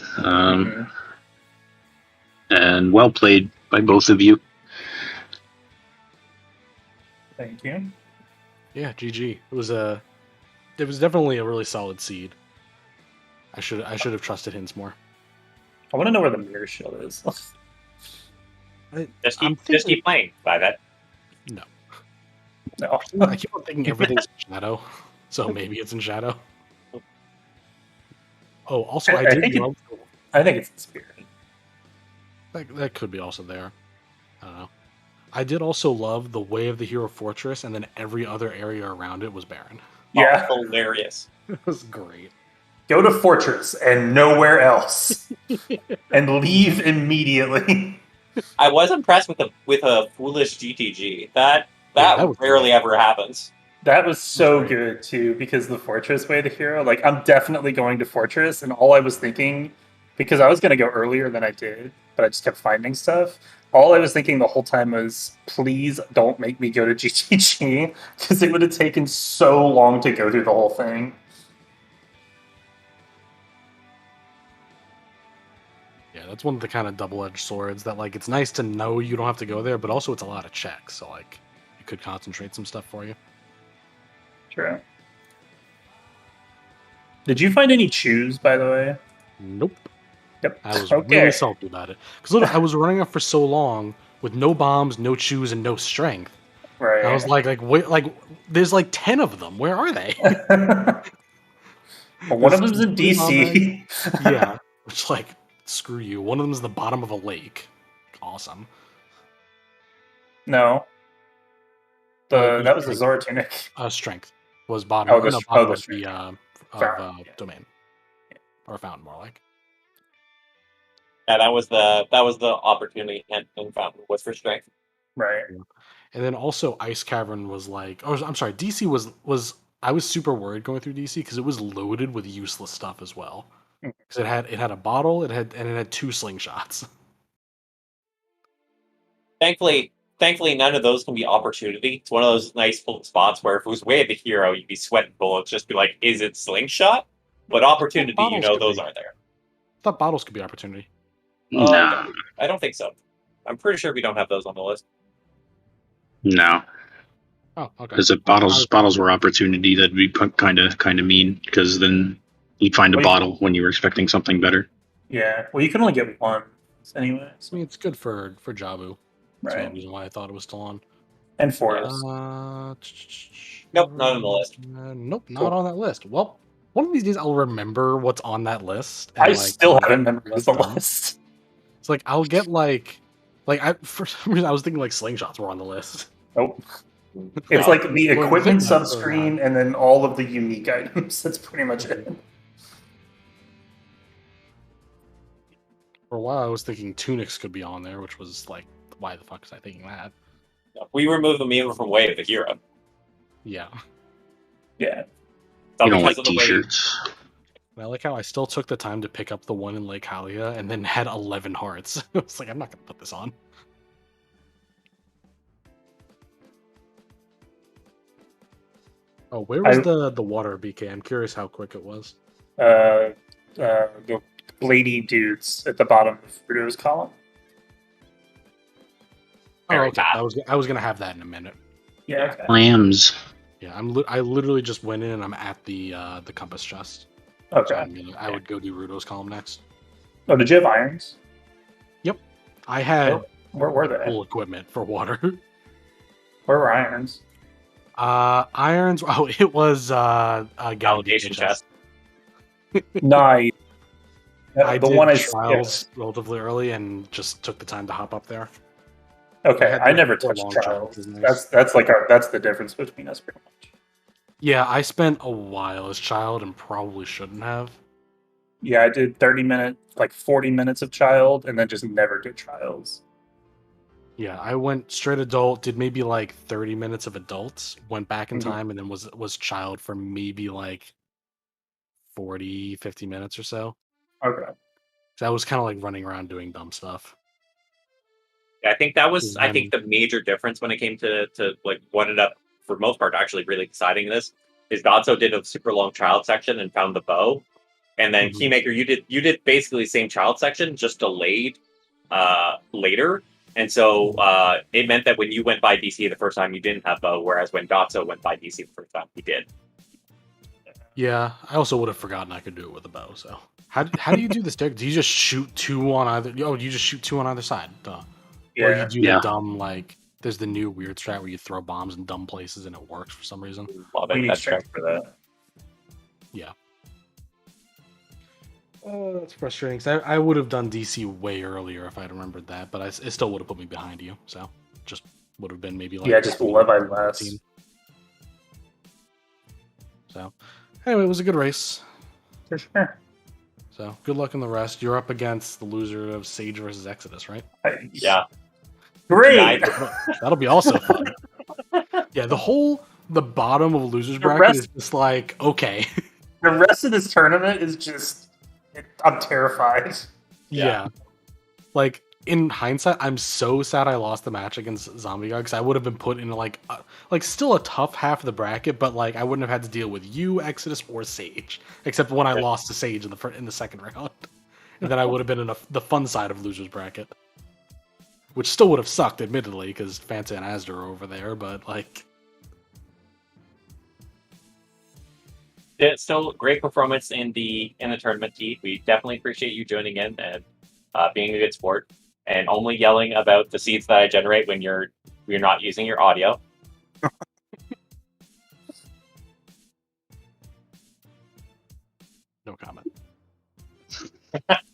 And well played by both of you. Thank you. Yeah, GG. It was definitely a really solid seed. I should have trusted hints more. I want to know where the mirror shield is. Just keep playing by that. No. No. I keep on thinking everything's in shadow, so maybe it's in shadow. Oh, also, I think it's in spirit. That could be also there. I don't know. I did also love the Way of the Hero Fortress, and then every other area around it was barren. Yeah. Oh, hilarious. It was great. Go to Fortress and nowhere else, and leave immediately. I was impressed with a foolish GTG. That rarely ever happens. That was so good too, because the Fortress Way to Hero. Like, I'm definitely going to Fortress, and all I was thinking, because I was going to go earlier than I did, but I just kept finding stuff. All I was thinking the whole time was, please don't make me go to GTG, because it would have taken so long to go through the whole thing. Yeah, that's one of the kind of double-edged swords that, like, it's nice to know you don't have to go there, but also it's a lot of checks, so, like, it could concentrate some stuff for you. True. Did you find any chews, by the way? Nope. Yep. I was really salty about it. Because I was running up for so long with no bombs, no chews, and no strength. Right. And I was wait, there's like 10 of them. Where are they? Well, one of them's in DC. Yeah. It's like, screw you. One of them's the bottom of a lake. Awesome. No. That was the Zora tunic. Strength was bottom. Bottom of the domain. Or fountain, more like. Yeah, that was the opportunity in fountain was for strength. Right. And then also Ice Cavern was like, I'm sorry, DC was I was super worried going through DC because it was loaded with useless stuff as well. Because it had a bottle, it had 2 slingshots. Thankfully, none of those can be opportunity. It's one of those nice spots where if it was Way of the Hero, you'd be sweating bullets, just be like, is it slingshot? But opportunity, those aren't there. I thought bottles could be opportunity. No. I don't think so. I'm pretty sure we don't have those on the list. No. Oh, okay. Because if bottles were opportunity, that'd be kind of mean, because then you'd find a bottle when you were expecting something better. Yeah. Well, you can only get one anyway. I mean, it's good for Jabu. That's Right. one reason why I thought it was still on. And Forest. Nope, not on the list. Nope, not on that list. Well, one of these days I'll remember what's on that list. And, I still haven't memorized the list. It's like I'll get for some reason I was thinking like slingshots were on the list. Nope. It's like the equipment subscreen and then all of the unique items. That's pretty much it. For a while I was thinking tunics could be on there, which was like, why the fuck was I thinking that? We removed them even from Way of the Hero. Yeah. Yeah. You don't like t-shirts. I like how I still took the time to pick up the one in Lake Hylia and then had 11 hearts. I was like, I'm not going to put this on. Oh, where was the water BK? I'm curious how quick it was. The bladey dudes at the bottom of Fruito's column. Oh, okay. I was going to have that in a minute. Yeah. Okay. Lambs. Yeah, I literally just went in and I'm at the compass chest. Okay. So I would go do Rudo's column next. Oh, did you have irons? Yep. I had where were they? Full equipment for water. Where were irons? Irons. Oh, it was Validation chest. Nice. I did trials relatively early and just took the time to hop up there. Okay, I never touched trials. That's the difference between us, pretty much. Yeah, I spent a while as child and probably shouldn't have. Yeah, I did 40 minutes of child, and then just never did trials. Yeah, I went straight adult, did maybe like 30 minutes of adults, went back in Mhm. time, and then was child for maybe like 40, 50 minutes or so. Okay. So I was kind of like running around doing dumb stuff. I think that was And the major difference when it came to like what ended up for most part actually really deciding this is Dotzo did a super long child section and found the bow, and then Mhm. Keymakr you did basically the same child section just delayed later, and so it meant that when you went by DC the first time you didn't have bow, whereas when Dotzo went by DC the first time he did. Yeah, I also would have forgotten I could do it with a bow. So how do you do this, Derek? Do you just shoot two on either? Oh, you just shoot two on either side. Duh. Or you Yeah. do Yeah. the dumb like there's the new weird strat where you throw bombs in dumb places and it works for some reason. Love We it. need That's strength for that. Yeah. That's frustrating. 'Cause I would have done DC way earlier if I had remembered that, but it still would have put me behind you. So just would have been maybe like Yeah, just 20, Levi less. 15. So anyway, it was a good race. For sure. So good luck in the rest. You're up against the loser of Sage versus Exodus, right? Yeah. Great. That'll be also fun. Yeah, the bottom of a loser's The bracket rest- is just like okay. The rest of this tournament is just. I'm terrified. Yeah. Like in hindsight, I'm so sad I lost the match against Zombie God because I would have been put in like still a tough half of the bracket, but like I wouldn't have had to deal with you, Exodus, or Sage, except when I lost to Sage in the second round, and then I would have been in the fun side of losers bracket, which still would have sucked, admittedly, because Fanta and Asda are over there, but like. It's still great performance in the tournament, T. We definitely appreciate you joining in and being a good sport, and only yelling about the seeds that I generate when you're not using your audio. No comment.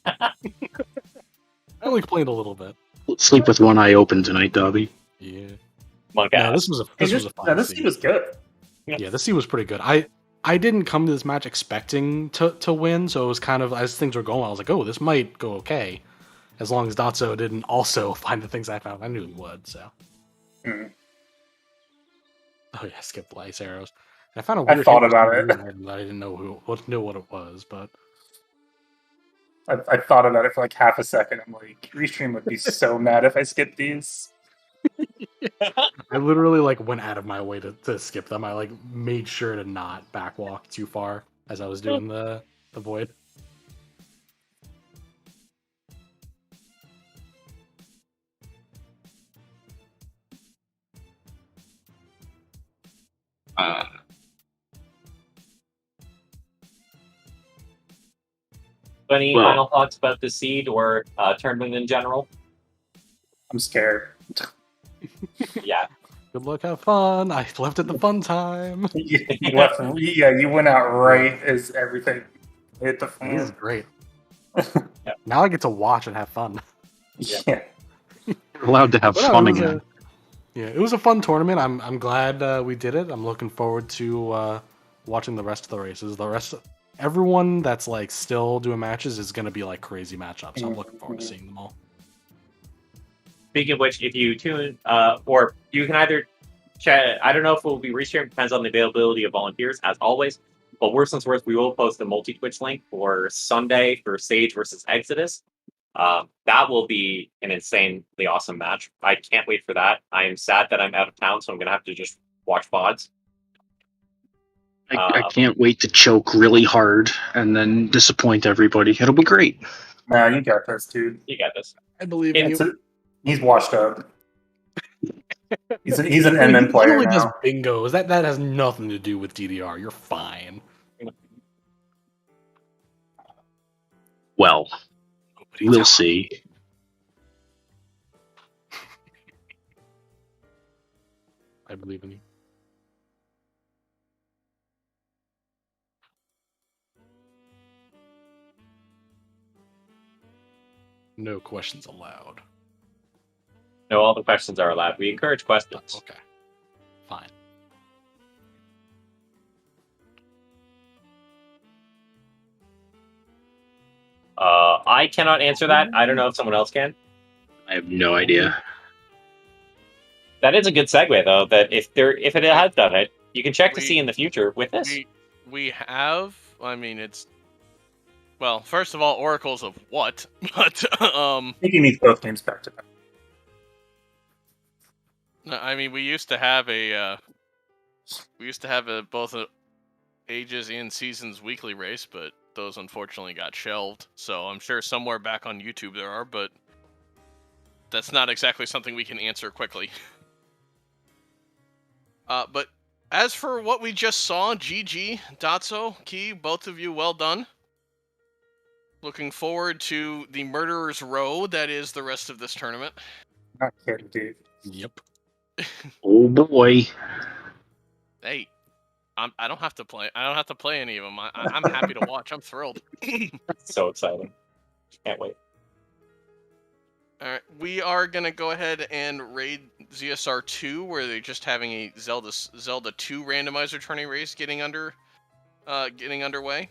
I only played a little bit. Sleep with one eye open tonight, Dobby. Yeah. Monk No, ass. this was a fun No, this seed. team was good. Yeah, this seed was pretty good. I didn't come to this match expecting to win, so it was kind of as things were going, I was like, oh, this might go okay, as long as Dotzo didn't also find the things I found. I knew he would. So. Mhm. Oh yeah, skip the ice arrows. And I found a I weird. thought hint about with it. that I didn't know what it was, but I thought about it for like half a second. I'm like, Restream would be so mad if I skipped these. I literally like went out of my way to skip them. I like made sure to not backwalk too far as I was doing the void. Any Well- final thoughts about the seed or tournament in general? I'm scared. Yeah. Good luck, have fun. I left at the fun time. You went out right as everything hit the This is fan. great. Now I get to watch and have fun. Yeah. We're allowed to have But no, fun it was again. it was a fun tournament. I'm glad we did it. I'm looking forward to watching the rest of the races. Everyone that's like still doing matches is going to be like crazy matchups. So I'm looking forward to seeing them all. Speaking of which, if you tune, or you can either chat, I don't know if it will be restreamed, depends on the availability of volunteers, as always. But worse than worse, we will post a multi-Twitch link for Sunday for Sage versus Exodus. That will be an insanely awesome match. I can't wait for that. I am sad that I'm out of town, so I'm going to have to just watch VODs. I can't wait to choke really hard and then disappoint everybody. It'll be great. Nah, you got this, dude. You got this. I believe in you. He's washed up. He's an He MM player literally does now. bingos. That has nothing to do with DDR. You're fine. Well, Nobody we'll tell- see. I believe in you. No questions allowed. No, all the questions are allowed. We encourage questions. Okay. Fine. I cannot answer that. I don't know if someone else can. I have no idea. That is a good segue, though. That if it has done it, you can check to see in the future with this. We have. I mean, it's. Well, first of all, oracles of what? But I think he means both games back to back. I mean, we used to have a both a Ages and Seasons weekly race, but those unfortunately got shelved. So I'm sure somewhere back on YouTube there are, but that's not exactly something we can answer quickly. But as for what we just saw, GG, Dotzo, Key, both of you, well done. Looking forward to the Murderer's Row that is the rest of this tournament. Not kidding, dude. Yep. Oh boy. Hey, I don't have to play. I don't have to play any of them. I'm happy to watch. I'm thrilled. So exciting. Can't wait. All right, we are gonna go ahead and raid ZSR 2, where they're just having a Zelda 2 randomizer tourney race getting underway.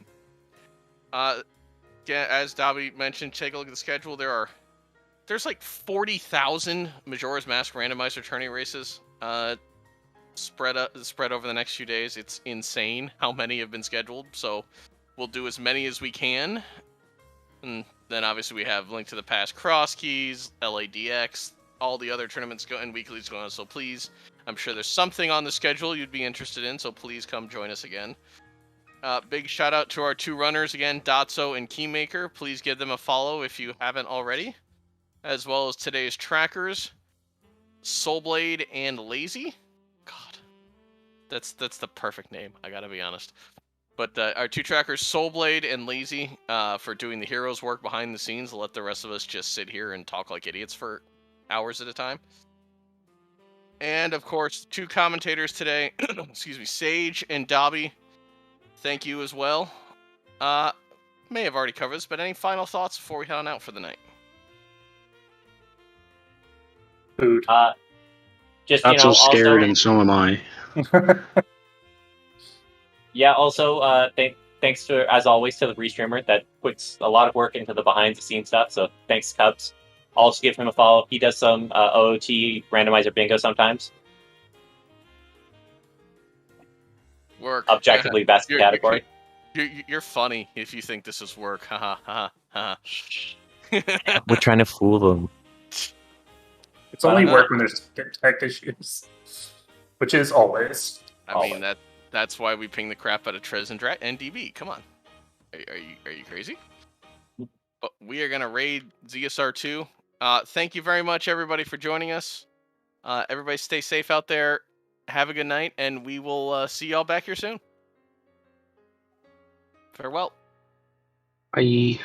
As Dobby mentioned, take a look at the schedule. There's like 40,000 Majora's Mask randomizer tourney races spread over the next few days. It's insane how many have been scheduled. So we'll do as many as we can. And then obviously we have Link to the Past Cross Keys, LADX, all the other tournaments and weeklies going on. So please, I'm sure there's something on the schedule you'd be interested in. So please come join us again. Big shout out to our 2 runners again, Dotzo and Keymakr. Please give them a follow if you haven't already. As well as today's trackers, Soulblade and Lazy. God, that's the perfect name. I gotta be honest. But our 2 trackers, Soulblade and Lazy, for doing the hero's work behind the scenes. To let the rest of us just sit here and talk like idiots for hours at a time. And of course, 2 commentators today. Excuse me, Sage and Dobby. Thank you as well. May have already covered this, but any final thoughts before we head on out for the night? Food. Just Not so scared, also, and so am I. yeah. Also, thanks to, as always, to the restreamer that puts a lot of work into the behind-the-scenes stuff. So thanks, Cubs. Also give him a follow. He does some OOT randomizer bingo sometimes. Work. Objectively best category. You're funny if you think this is work. Ha ha ha. We're trying to fool them. It's only work when there's tech issues, which is always. I mean that's why we ping the crap out of Trez and DB. Come on, are you crazy? But we are gonna raid ZSR 2. Thank you very much, everybody, for joining us. Everybody, stay safe out there. Have a good night, and we will see y'all back here soon. Farewell. Bye.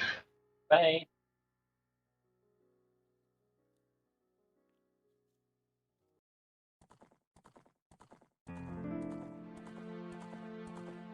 Bye.